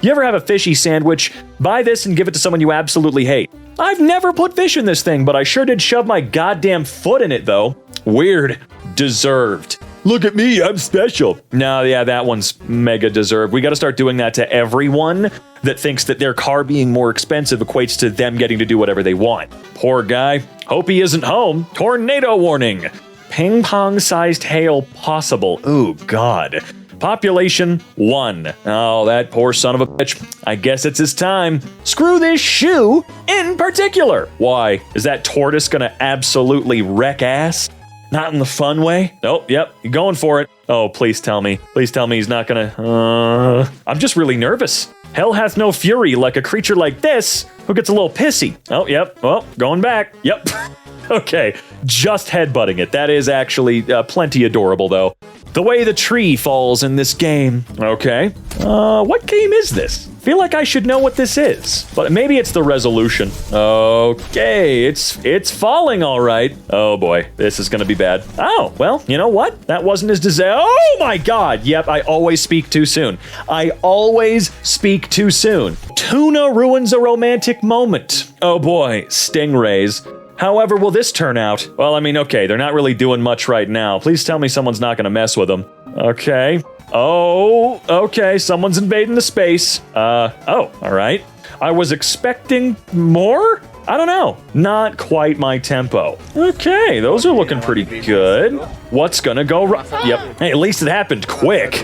You ever have a fishy sandwich? Buy this and give it to someone you absolutely hate. I've never put fish in this thing, but I sure did shove my goddamn foot in it, though. Weird. Deserved. Look at me, I'm special. No, yeah, that one's mega deserved. We gotta start doing that to everyone that thinks that their car being more expensive equates to them getting to do whatever they want. Poor guy. Hope he isn't home. Tornado warning. Ping pong sized hail possible. Ooh, God. Population 1. Oh, that poor son of a bitch. I guess it's his time. Screw this shoe in particular. Why? Is that tortoise gonna absolutely wreck ass? Not in the fun way? Nope, yep, you're going for it. Oh, please tell me. Please tell me he's not gonna... I'm just really nervous. Hell hath no fury like a creature like this who gets a little pissy. Oh, yep, well, going back. Yep. Okay, just headbutting it. That is actually plenty adorable, though. The way the tree falls in this game. Okay. What game is this? Feel like I should know what this is, but maybe it's the resolution. Okay, it's falling all right. Oh boy, this is gonna be bad. Oh, well, you know what? That wasn't as disaster. Oh my God, yep, I always speak too soon. I always speak too soon. Tuna ruins a romantic moment. Oh boy, stingrays. However will this turn out? Well, I mean, okay, they're not really doing much right now. Please tell me someone's not gonna mess with them. Okay. Oh, okay, someone's invading the space. Oh, all right. I was expecting more? I don't know. Not quite my tempo. Okay, those are looking pretty good. What's gonna go wrong? Yep. Hey, at least it happened quick.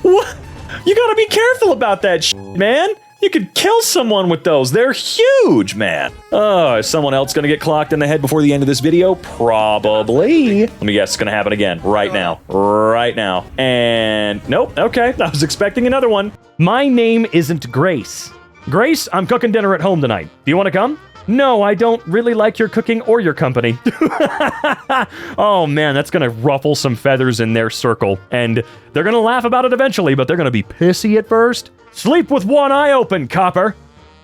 What? You gotta be careful about that shit, man. You could kill someone with those. They're huge, man. Oh, is someone else gonna get clocked in the head before the end of this video? Probably. Let me guess, it's gonna happen again. Right now. Right now. And nope, okay. I was expecting another one. My name isn't Grace. Grace, I'm cooking dinner at home tonight. Do you wanna come? No, I don't really like your cooking or your company. Oh man, that's gonna ruffle some feathers in their circle. And they're gonna laugh about it eventually, but they're gonna be pissy at first. Sleep with one eye open, copper.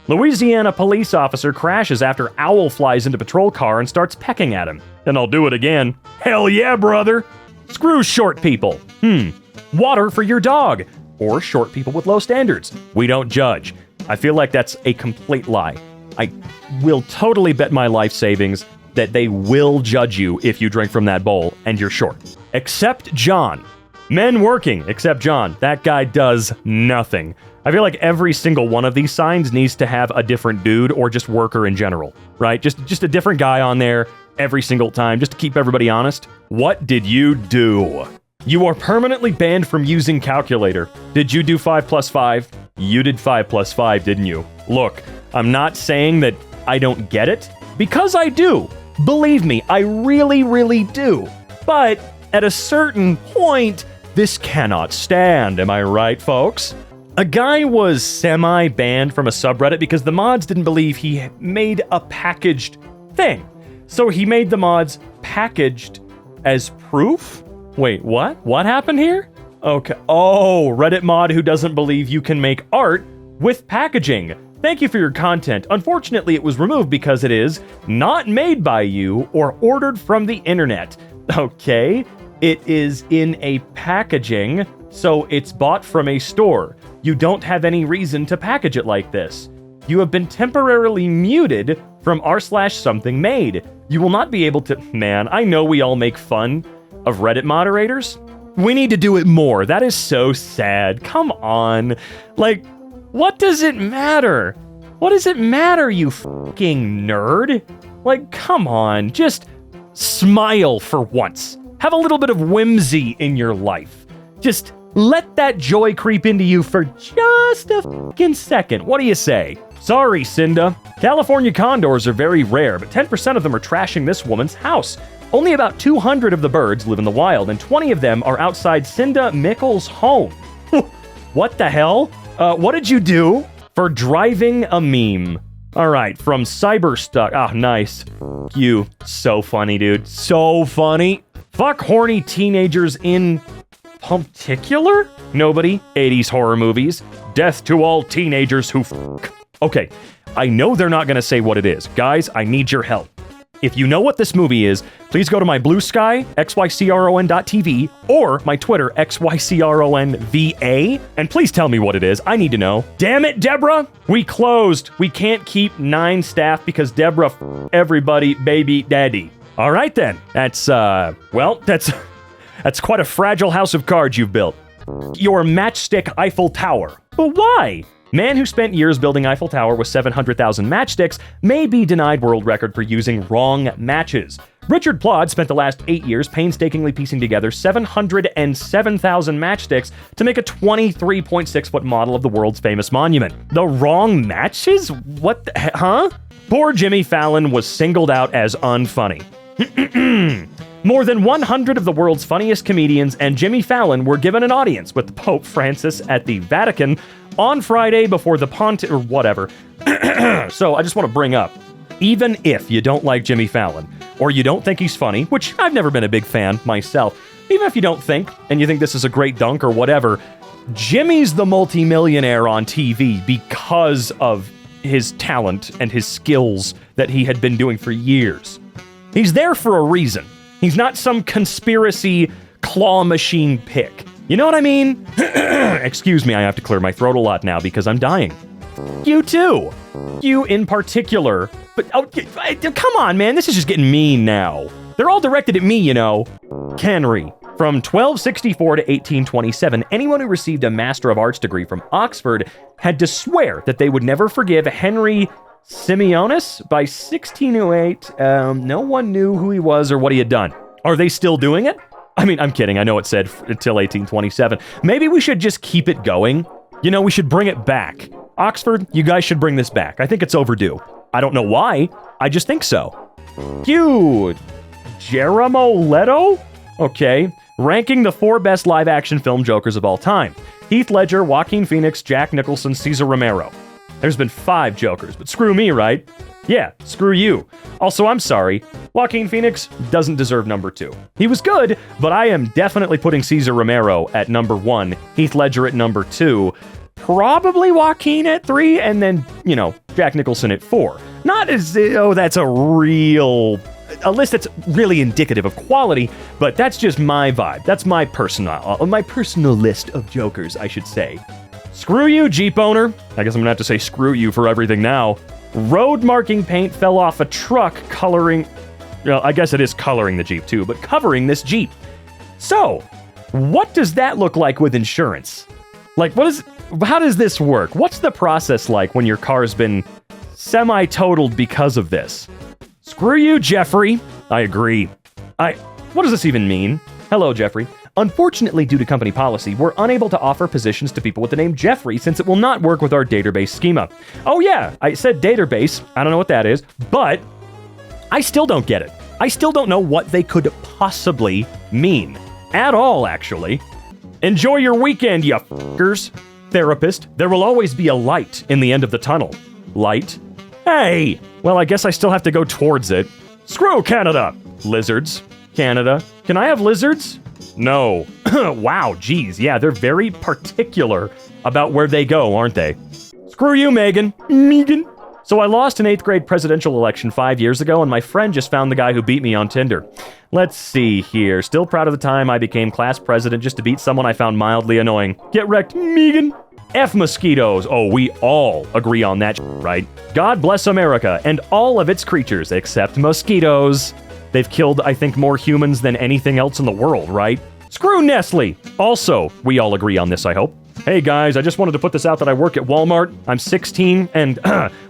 Louisiana police officer crashes after owl flies into patrol car and starts pecking at him. And I'll do it again. Hell yeah, brother. Screw short people. Water for your dog. Or short people with low standards. We don't judge. I feel like that's a complete lie. I will totally bet my life savings that they will judge you if you drink from that bowl and you're short. Except John. Men working, except John. That guy does nothing. I feel like every single one of these signs needs to have a different dude or just worker in general, right? Just a different guy on there every single time, just to keep everybody honest. What did you do? You are permanently banned from using calculator. Did you do 5 plus 5? You did 5 plus 5, didn't you? Look, I'm not saying that I don't get it? Because I do. Believe me, I really, really do. But at a certain point, this cannot stand, am I right, folks? A guy was semi-banned from a subreddit because the mods didn't believe he made a packaged thing. So he made the mods packaged as proof? Wait, what? What happened here? Okay. Oh, Reddit mod who doesn't believe you can make art with packaging. Thank you for your content. Unfortunately, it was removed because it is not made by you or ordered from the internet. Okay, it is in a packaging, so it's bought from a store. You don't have any reason to package it like this. You have been temporarily muted from r/something made. You will not be able to... Man, I know we all make fun of Reddit moderators. We need to do it more. That is so sad. Come on. Like, what does it matter? What does it matter, you fucking nerd? Like, come on. Just smile for once. Have a little bit of whimsy in your life. Just let that joy creep into you for just a fucking second. What do you say? Sorry, Cinda. California condors are very rare, but 10% of them are trashing this woman's house. Only about 200 of the birds live in the wild, and 20 of them are outside Cinda Mickle's home. What the hell? What did you do? For driving a meme. Alright, from Cyberstuck. Ah, nice. You. So funny, dude. So funny. Fuck horny teenagers in... Particular? Nobody. 80s horror movies. Death to all teenagers who fuck. Okay, I know they're not gonna say what it is. Guys, I need your help. If you know what this movie is, please go to my Blue Sky, xycron.tv, or my Twitter, xycronva, and please tell me what it is. I need to know. Damn it, Deborah! We closed. We can't keep 9 staff because Deborah everybody, baby daddy. All right then. That's quite a fragile house of cards you've built. Your matchstick Eiffel Tower. But why? Man who spent years building Eiffel Tower with 700,000 matchsticks may be denied world record for using wrong matches. Richard Plod spent the last 8 years painstakingly piecing together 707,000 matchsticks to make a 23.6-foot model of the world's famous monument. The wrong matches? What the huh? Poor Jimmy Fallon was singled out as unfunny. More than 100 of the world's funniest comedians and Jimmy Fallon were given an audience with Pope Francis at the Vatican on Friday before the or whatever. So I just want to bring up, even if you don't like Jimmy Fallon, or you don't think he's funny, which I've never been a big fan myself, even if you don't think, and you think this is a great dunk or whatever, Jimmy's the multimillionaire on TV because of his talent and his skills that he had been doing for years. He's there for a reason. He's not some conspiracy claw machine pick. You know what I mean? Excuse me, I have to clear my throat a lot now because I'm dying. You too. You in particular. But come on, man, this is just getting mean now. They're all directed at me, you know. Henry. From 1264 to 1827, anyone who received a Master of Arts degree from Oxford had to swear that they would never forgive Henry Simeonus. By 1608, no one knew who he was or what he had done. Are they still doing it? I mean, I'm kidding. I know it said until 1827. Maybe we should just keep it going. You know, we should bring it back. Oxford, you guys should bring this back. I think it's overdue. I don't know why. I just think so. Dude. Jeremo Leto? Okay. Ranking the 4 best live-action film Jokers of all time. Heath Ledger, Joaquin Phoenix, Jack Nicholson, Cesar Romero. There's been 5 Jokers, but screw me, right? Yeah, screw you. Also, I'm sorry, Joaquin Phoenix doesn't deserve number 2. He was good, but I am definitely putting Cesar Romero at number 1, Heath Ledger at number 2, probably Joaquin at 3, and then, you know, Jack Nicholson at 4. Not as, that's a list that's really indicative of quality, but that's just my vibe. That's my personal list of Jokers, I should say. Screw you, Jeep owner. I guess I'm gonna have to say screw you for everything now. Road marking paint fell off a truck coloring... Well, I guess it is coloring the Jeep too, but covering this Jeep. So, what does that look like with insurance? Like, how does this work? What's the process like when your car's been semi-totaled because of this? Screw you, Jeffrey. I agree. What does this even mean? Hello, Jeffrey. Unfortunately, due to company policy, we're unable to offer positions to people with the name Jeffrey since it will not work with our database schema. Oh yeah, I said database. I don't know what that is, but I still don't get it. I still don't know what they could possibly mean. At all, actually. Enjoy your weekend, you f***ers. Therapist, there will always be a light in the end of the tunnel. Light? Hey! Well, I guess I still have to go towards it. Screw Canada! Lizards. Canada. Can I have lizards? No. Wow, geez, yeah, they're very particular about where they go, aren't they? Screw you, Megan. Megan. So I lost an 8th grade presidential election 5 years ago, and my friend just found the guy who beat me on Tinder. Let's see here. Still proud of the time I became class president just to beat someone I found mildly annoying. Get wrecked, Megan. F mosquitoes. Oh, we all agree on that, right? God bless America and all of its creatures except mosquitoes. They've killed, I think, more humans than anything else in the world, right? Screw Nestle. Also, we all agree on this, I hope. Hey guys, I just wanted to put this out that I work at Walmart. I'm 16, and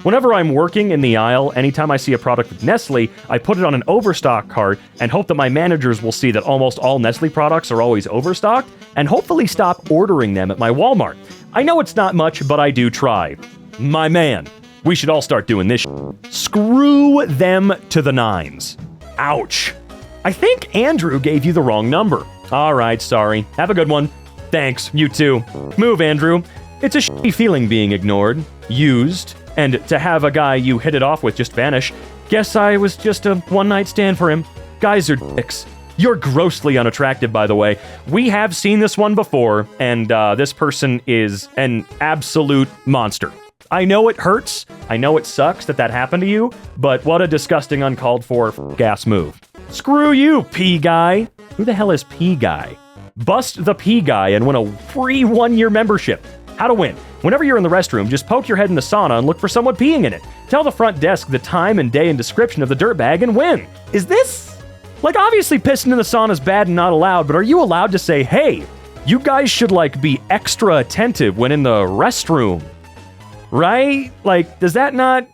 whenever I'm working in the aisle, anytime I see a product with Nestle, I put it on an overstock cart and hope that my managers will see that almost all Nestle products are always overstocked, and hopefully stop ordering them at my Walmart. I know it's not much, but I do try. My man, we should all start doing this. Screw them to the nines. Ouch. I think Andrew gave you the wrong number. All right, sorry. Have a good one. Thanks, you too. Move, Andrew. It's a shitty feeling being ignored, used, and to have a guy you hit it off with just vanish. Guess I was just a one-night stand for him. Guys are dicks. You're grossly unattractive, by the way. We have seen this one before, and this person is an absolute monster. I know it hurts. I know it sucks that happened to you, but what a disgusting, uncalled for gas move. Screw you, P guy. Who the hell is P guy? Bust the P guy and win a free 1-year membership. How to win. Whenever you're in the restroom, just poke your head in the sauna and look for someone peeing in it. Tell the front desk the time and day and description of the dirtbag and win. Is this? Like, obviously pissing in the sauna is bad and not allowed, but are you allowed to say, hey, you guys should, like, be extra attentive when in the restroom? Right? Like, does that not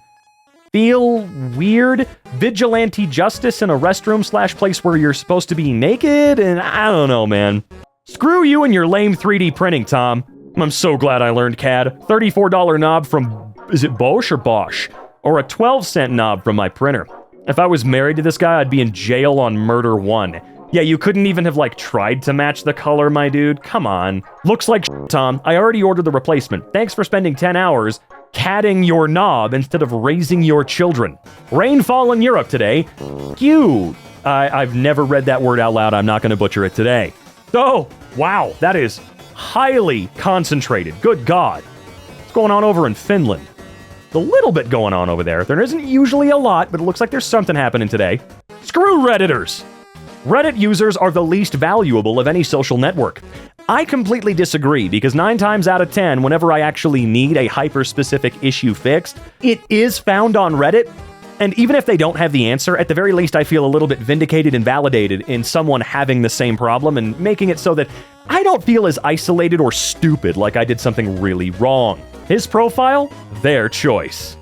feel weird? Vigilante justice in a restroom / place where you're supposed to be naked? And I don't know, man. Screw you and your lame 3D printing, Tom. I'm so glad I learned CAD. $34 knob from, is it Bosch or Bosch? Or a 12-cent knob from my printer. If I was married to this guy, I'd be in jail on murder 1. Yeah, you couldn't even have, like, tried to match the color, my dude. Come on. Looks like shit, Tom. I already ordered the replacement. Thanks for spending 10 hours catting your knob instead of raising your children. Rainfall in Europe today. Cute. I've never read that word out loud. I'm not going to butcher it today. Oh, wow. That is highly concentrated. Good God. What's going on over in Finland? A little bit going on over there. There isn't usually a lot, but it looks like there's something happening today. Screw Redditors. Reddit users are the least valuable of any social network. I completely disagree, because 9 times out of 10, whenever I actually need a hyper-specific issue fixed, it is found on Reddit. And even if they don't have the answer, at the very least I feel a little bit vindicated and validated in someone having the same problem and making it so that I don't feel as isolated or stupid like I did something really wrong. His profile? Their choice.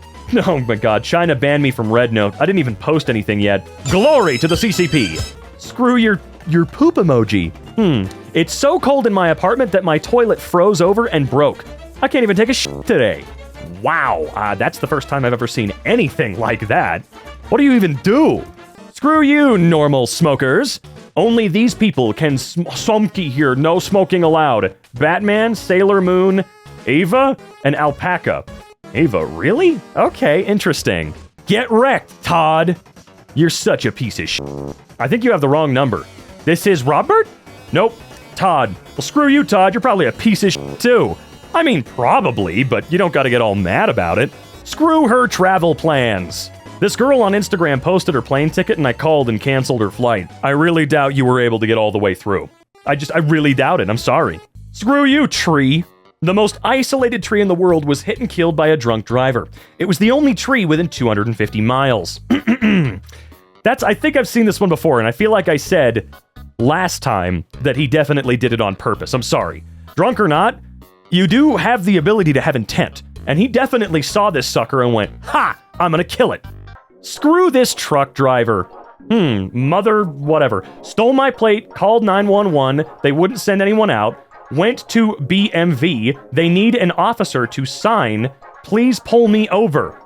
Oh my god, China banned me from RedNote. I didn't even post anything yet. Glory to the CCP! Screw your poop emoji. It's so cold in my apartment that my toilet froze over and broke. I can't even take a shit today. Wow, that's the first time I've ever seen anything like that. What do you even do? Screw you, normal smokers. Only these people can smoky here, no smoking allowed. Batman, Sailor Moon, Ava, and Alpaca. Ava, really? Okay, interesting. Get wrecked, Todd. You're such a piece of shit. I think you have the wrong number. This is Robert? Nope, Todd. Well, screw you, Todd. You're probably a piece of shit, too. I mean, probably, but you don't gotta get all mad about it. Screw her travel plans. This girl on Instagram posted her plane ticket and I called and canceled her flight. I really doubt you were able to get all the way through. I really doubt it. I'm sorry. Screw you, tree. The most isolated tree in the world was hit and killed by a drunk driver. It was the only tree within 250 miles. I think I've seen this one before, and I feel like I said last time that he definitely did it on purpose. I'm sorry. Drunk or not, you do have the ability to have intent, and he definitely saw this sucker and went, ha, I'm gonna kill it. Screw this truck driver. Mother whatever. Stole my plate, called 911, they wouldn't send anyone out, went to BMV, they need an officer to sign, please pull me over.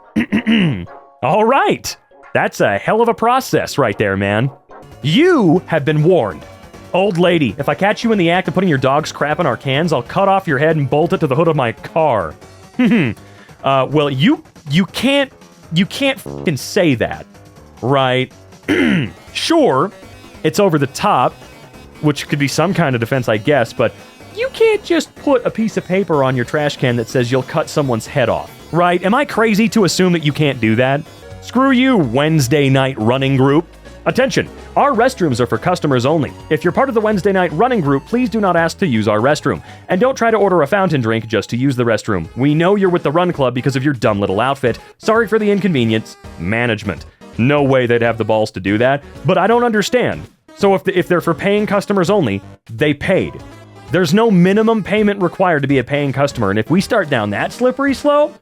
All right. That's a hell of a process right there, man. You have been warned. Old lady, if I catch you in the act of putting your dog's crap in our cans, I'll cut off your head and bolt it to the hood of my car. Well, you can't fucking say that, right? Sure, it's over the top, which could be some kind of defense, I guess, but you can't just put a piece of paper on your trash can that says you'll cut someone's head off, right? Am I crazy to assume that you can't do that? Screw you, Wednesday night running group. Attention, our restrooms are for customers only. If you're part of the Wednesday night running group, please do not ask to use our restroom. And don't try to order a fountain drink just to use the restroom. We know you're with the run club because of your dumb little outfit. Sorry for the inconvenience. Management. No way they'd have the balls to do that, but I don't understand. So if they're for paying customers only, they paid. There's no minimum payment required to be a paying customer, and if we start down that slippery slope,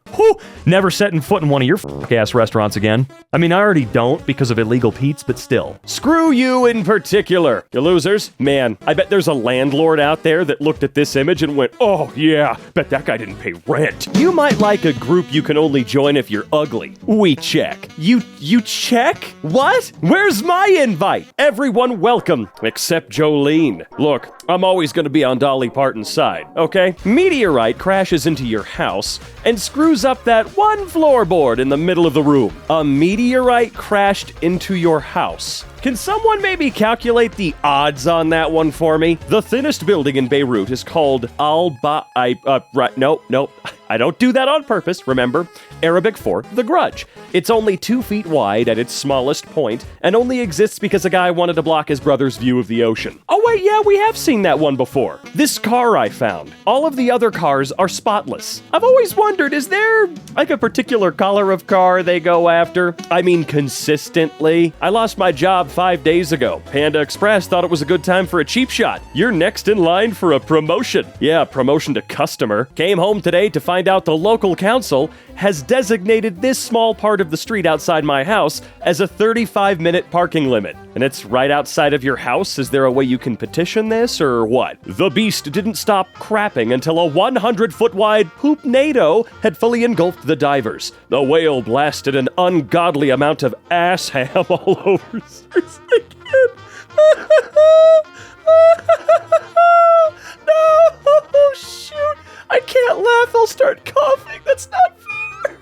never setting foot in one of your f***ass restaurants again. I mean, I already don't because of illegal Pete's, but still. Screw you in particular, you losers. Man, I bet there's a landlord out there that looked at this image and went, oh yeah, bet that guy didn't pay rent. You might like a group you can only join if you're ugly. We check. You check? What? Where's my invite? Everyone welcome, except Jolene. Look, I'm always gonna be on Dolly Parton's side, okay? Meteorite crashes into your house and screws up that one floorboard in the middle of the room. A meteorite crashed into your house. Can someone maybe calculate the odds on that one for me? The thinnest building in Beirut is called nope. I don't do that on purpose, remember? Arabic for The Grudge. It's only 2 feet wide at its smallest point, and only exists because a guy wanted to block his brother's view of the ocean. Oh wait, yeah, we have seen that one before. This car I found. All of the other cars are spotless. I've always wondered, is there like a particular color of car they go after? I mean, consistently. I lost my job 5 days ago. Panda Express thought it was a good time for a cheap shot. You're next in line for a promotion. Yeah, promotion to customer. Came home today to find out the local council has designated this small part of the street outside my house as a 35-minute parking limit. And it's right outside of your house? Is there a way you can petition this, or what? The beast didn't stop crapping until a 100-foot-wide poop-nado had fully engulfed the divers. The whale blasted an ungodly amount of ass ham all over. Seriously, kid. No, shoot. I can't laugh, I'll start coughing. That's not fair.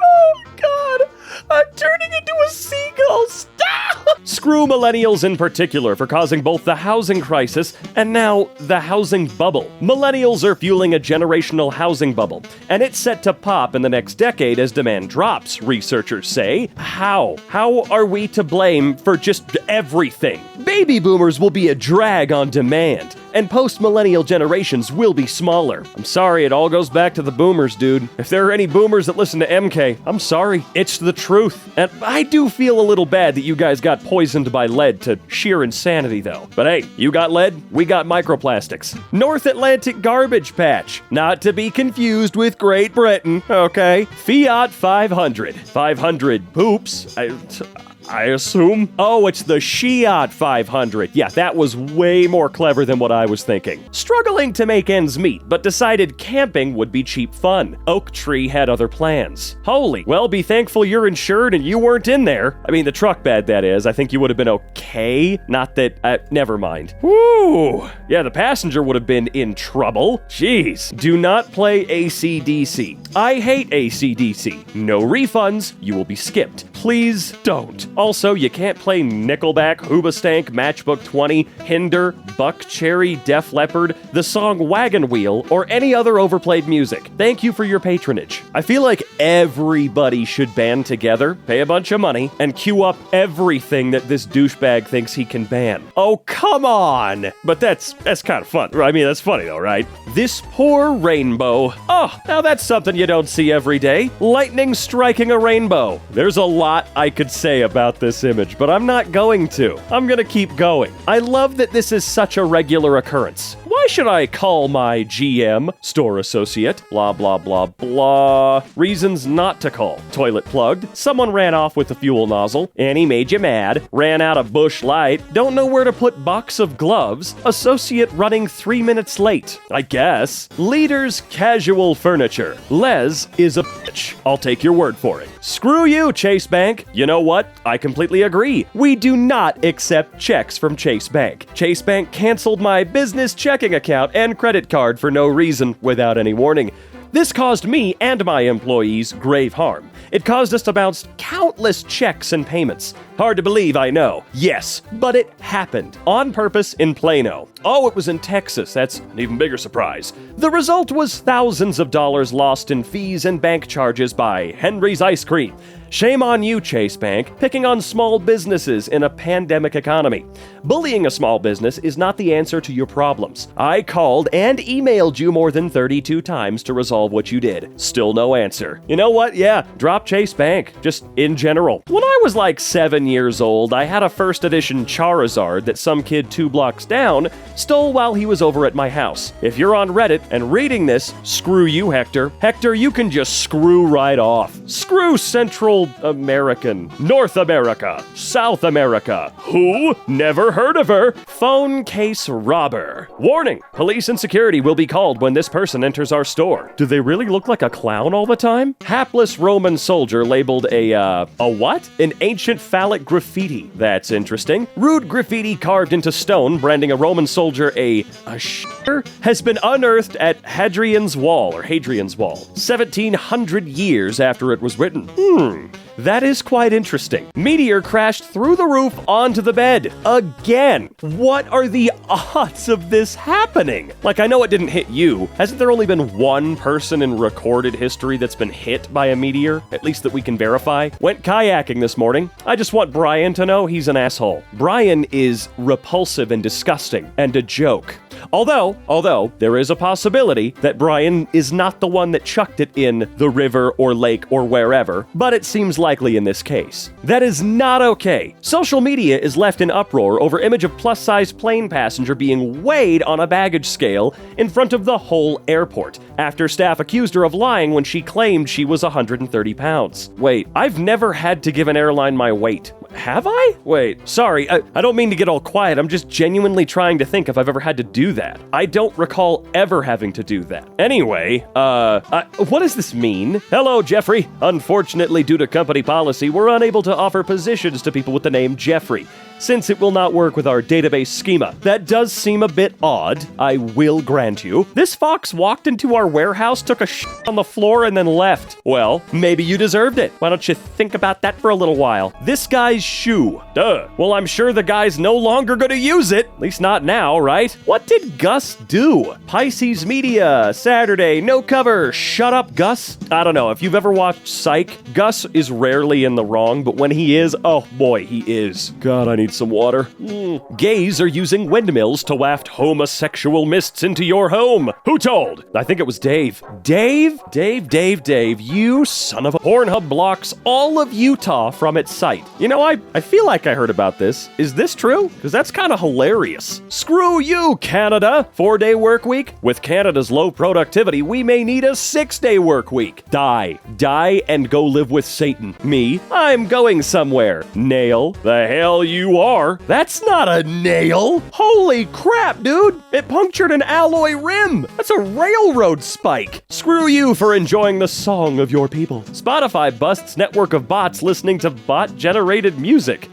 Oh, God. I'm turning into a seagull. Stop! Screw millennials in particular for causing both the housing crisis and now the housing bubble. Millennials are fueling a generational housing bubble, and it's set to pop in the next decade as demand drops, researchers say. How? How are we to blame for just everything? Baby boomers will be a drag on demand, and post-millennial generations will be smaller. I'm sorry, it all goes back to the boomers, dude. If there are any boomers that listen to EmKay, I'm sorry. It's the truth. And I do feel a little bad that you guys got poisoned by lead to sheer insanity, though. But hey, you got lead, we got microplastics. North Atlantic garbage patch. Not to be confused with Great Britain, okay? Fiat 500. 500 poops. I assume? Oh, it's the Shiat 500. Yeah, that was way more clever than what I was thinking. Struggling to make ends meet, but decided camping would be cheap fun. Oak Tree had other plans. Holy, well, be thankful you're insured and you weren't in there. I mean, the truck bed, that is. I think you would have been okay. Not that, never mind. Woo! Yeah, the passenger would have been in trouble. Jeez. Do not play AC/DC. I hate AC/DC. No refunds. You will be skipped. Please don't. Also, you can't play Nickelback, Hoobastank, Matchbook 20, Hinder, Buckcherry, Def Leppard, the song Wagon Wheel, or any other overplayed music. Thank you for your patronage. I feel like everybody should band together, pay a bunch of money, and queue up everything that this douchebag thinks he can ban. Oh, come on! But that's kind of fun. I mean, that's funny though, right? This poor rainbow. Oh, now that's something you don't see every day. Lightning striking a rainbow. There's a lot I could say about this image, but I'm not going to. I'm gonna keep going. I love that this is such a regular occurrence. Why Why should I call my GM, store associate, blah, blah, blah, blah. Reasons not to call. Toilet plugged. Someone ran off with the fuel nozzle. Annie made you mad. Ran out of Bush Light. Don't know where to put box of gloves. Associate running 3 minutes late. I guess. Leader's casual furniture. Les is a bitch. I'll take your word for it. Screw you, Chase Bank. You know what? I completely agree. We do not accept checks from Chase Bank. Chase Bank canceled my business checking account and credit card for no reason without any warning. This caused me and my employees grave harm. It caused us to bounce countless checks and payments. Hard to believe, I know. Yes, but it happened. On purpose in Plano. Oh, it was in Texas. That's an even bigger surprise. The result was thousands of dollars lost in fees and bank charges by Henry's Ice Cream. Shame on you, Chase Bank, picking on small businesses in a pandemic economy. Bullying a small business is not the answer to your problems. I called and emailed you more than 32 times to resolve what you did. Still no answer. You know what? Yeah, drop Chase Bank, just in general. When I was like 7 years old, I had a first edition Charizard that some kid 2 blocks down stole while he was over at my house. If you're on Reddit and reading this, screw you, Hector. Hector, you can just screw right off. Screw Central American, North America, South America. Who? Never heard of her. Phone case robber. Warning, police and security will be called when this person enters our store. Do they really look like a clown all the time? Hapless Roman soldier labeled a what? An ancient phallic graffiti. That's interesting. Rude graffiti carved into stone branding a Roman soldier a shitter has been unearthed at Hadrian's Wall, 1700 years after it was written. That is quite interesting. Meteor crashed through the roof onto the bed. Again. What are the odds of this happening? Like, I know it didn't hit you. Hasn't there only been one person in recorded history that's been hit by a meteor? At least that we can verify. Went kayaking this morning. I just want Brian to know he's an asshole. Brian is repulsive and disgusting and a joke. Although, there is a possibility that Brian is not the one that chucked it in the river or lake or wherever, but it seems likely in this case. That is not okay. Social media is left in uproar over image of plus-size plane passenger being weighed on a baggage scale in front of the whole airport, after staff accused her of lying when she claimed she was 130 pounds. Wait, I've never had to give an airline my weight. Have I? Wait, sorry, I don't mean to get all quiet. I'm just genuinely trying to think if I've ever had to do that. I don't recall ever having to do that. Anyway, what does this mean? Hello, Jeffrey. Unfortunately, due to company policy, we're unable to offer positions to people with the name Jeffrey, since it will not work with our database schema. That does seem a bit odd, I will grant you. This fox walked into our warehouse, took a shit on the floor, and then left. Well, maybe you deserved it. Why don't you think about that for a little while? This guy's shoe. Duh. Well, I'm sure the guy's no longer gonna use it. At least not now, right? What did Gus do? Pisces Media, Saturday, no cover. Shut up, Gus. I don't know, if you've ever watched Psych, Gus is rarely in the wrong, but when he is, oh boy, he is. God, I need some water. Gays are using windmills to waft homosexual mists into your home. Who told? I think it was Dave. Dave, you son of a... Pornhub blocks all of Utah from its site. You know, I feel like I heard about this. Is this true? Because that's kind of hilarious. Screw you, Canada. 4-day work week? With Canada's low productivity, we may need a 6-day work week. Die and go live with Satan. Me, I'm going somewhere. Nail, the hell you are. That's not a nail. Holy crap, dude. It punctured an alloy rim. That's a railroad spike. Screw you for enjoying the song of your people. Spotify busts network of bots listening to bot-generated music.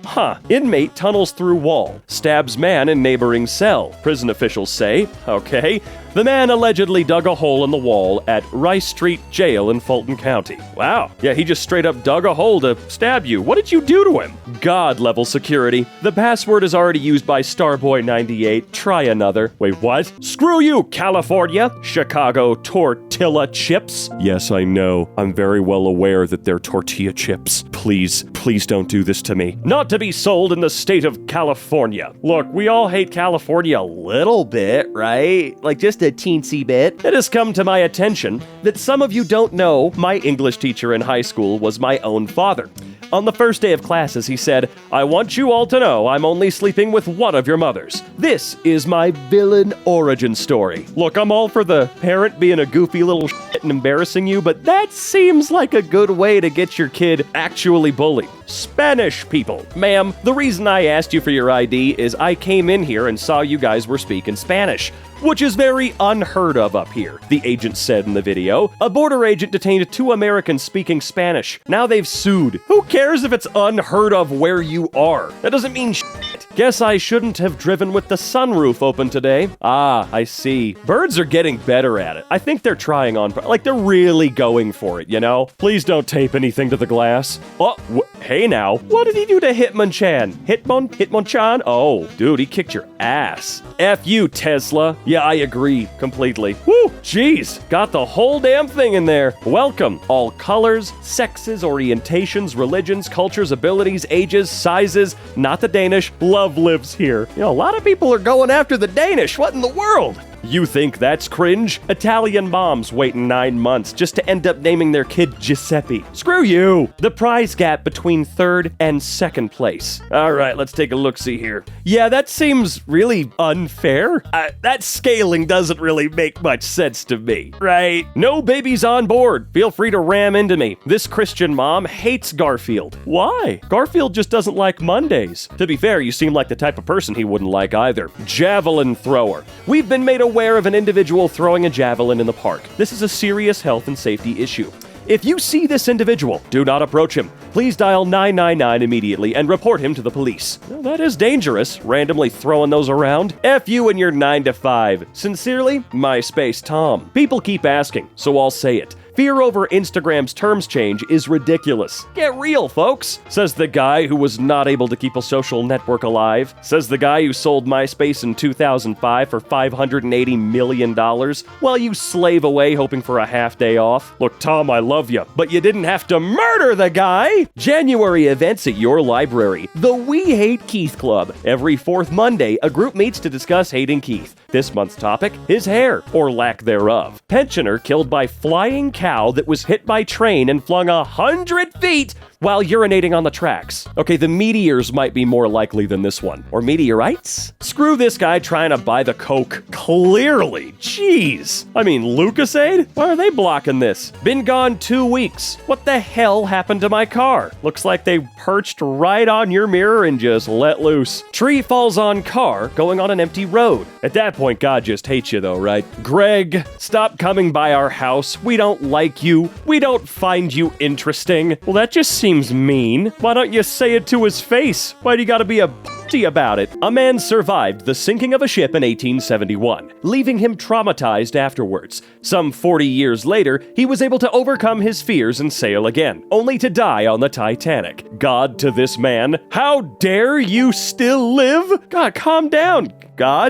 Inmate tunnels through wall. Stabs man in neighboring cell. Prison officials say. Okay. The man allegedly dug a hole in the wall at Rice Street Jail in Fulton County. Wow. Yeah, he just straight up dug a hole to stab you. What did you do to him? God-level security. The password is already used by Starboy98. Try another. Wait, what? Screw you, California. Chicago tortilla chips. Yes, I know. I'm very well aware that they're tortilla chips. Please don't do this to me. Not to be sold in the state of California. Look, we all hate California a little bit, right? Like just a teensy bit. It has come to my attention that some of you don't know my English teacher in high school was my own father. On the first day of classes, he said, "I want you all to know I'm only sleeping with one of your mothers. This is my villain origin story." Look, I'm all for the parent being a goofy little shit and embarrassing you, but that seems like a good way to get your kid actually bullied. Spanish people. Ma'am, the reason I asked you for your ID is I came in here and saw you guys were speaking Spanish, which is very unheard of up here, the agent said in the video. A border agent detained 2 Americans speaking Spanish. Now they've sued. Who cares if it's unheard of where you are? That doesn't mean shit. Guess I shouldn't have driven with the sunroof open today. Ah, I see. Birds are getting better at it. I think they're trying on, like they're really going for it, you know? Please don't tape anything to the glass. Oh, hey now. What did he do to Hitmonchan? Hitmonchan? Oh, dude, he kicked your ass. F you, Tesla. Yeah, I agree completely. Woo, jeez, got the whole damn thing in there. Welcome. All colors, sexes, orientations, religions, cultures, abilities, ages, sizes, not the Danish. Love lives here. You know, a lot of people are going after the Danish. What in the world? You think that's cringe? Italian moms waiting 9 months just to end up naming their kid Giuseppe. Screw you! The prize gap between 3rd and 2nd place. Alright, let's take a look-see here. Yeah, that seems really unfair. That scaling doesn't really make much sense to me, right? No babies on board. Feel free to ram into me. This Christian mom hates Garfield. Why? Garfield just doesn't like Mondays. To be fair, you seem like the type of person he wouldn't like either. Javelin thrower. We've been made aware of an individual throwing a javelin in the park. This is a serious health and safety issue. If you see this individual, do not approach him. Please dial 999 immediately and report him to the police. Well, that is dangerous, randomly throwing those around. F you and your 9 to 5. Sincerely, MySpace Tom. People keep asking, so I'll say it. Fear over Instagram's terms change is ridiculous. Get real, folks, says the guy who was not able to keep a social network alive. Says the guy who sold MySpace in 2005 for $580 million while you slave away hoping for a half day off. Look, Tom, I love you, but you didn't have to murder the guy. January events at your library. The We Hate Keith Club. Every 4th Monday, a group meets to discuss hating Keith. This month's topic, his hair, or lack thereof. Pensioner killed by flying cow that was hit by train and flung 100 feet while urinating on the tracks. Okay, the meteors might be more likely than this one. Or meteorites? Screw this guy trying to buy the Coke. Clearly. Jeez. I mean, Lucasade? Why are they blocking this? Been gone 2 weeks. What the hell happened to my car? Looks like they perched right on your mirror and just let loose. Tree falls on car going on an empty road. At that point, God just hates you though, right? Greg, stop coming by our house. We don't like you. We don't find you interesting. Well, that just seems mean. Why don't you say it to his face? Why do you gotta be a p***y about it? A man survived the sinking of a ship in 1871, leaving him traumatized afterwards. Some 40 years later, he was able to overcome his fears and sail again, only to die on the Titanic. God to this man, how dare you still live? God, calm down, God.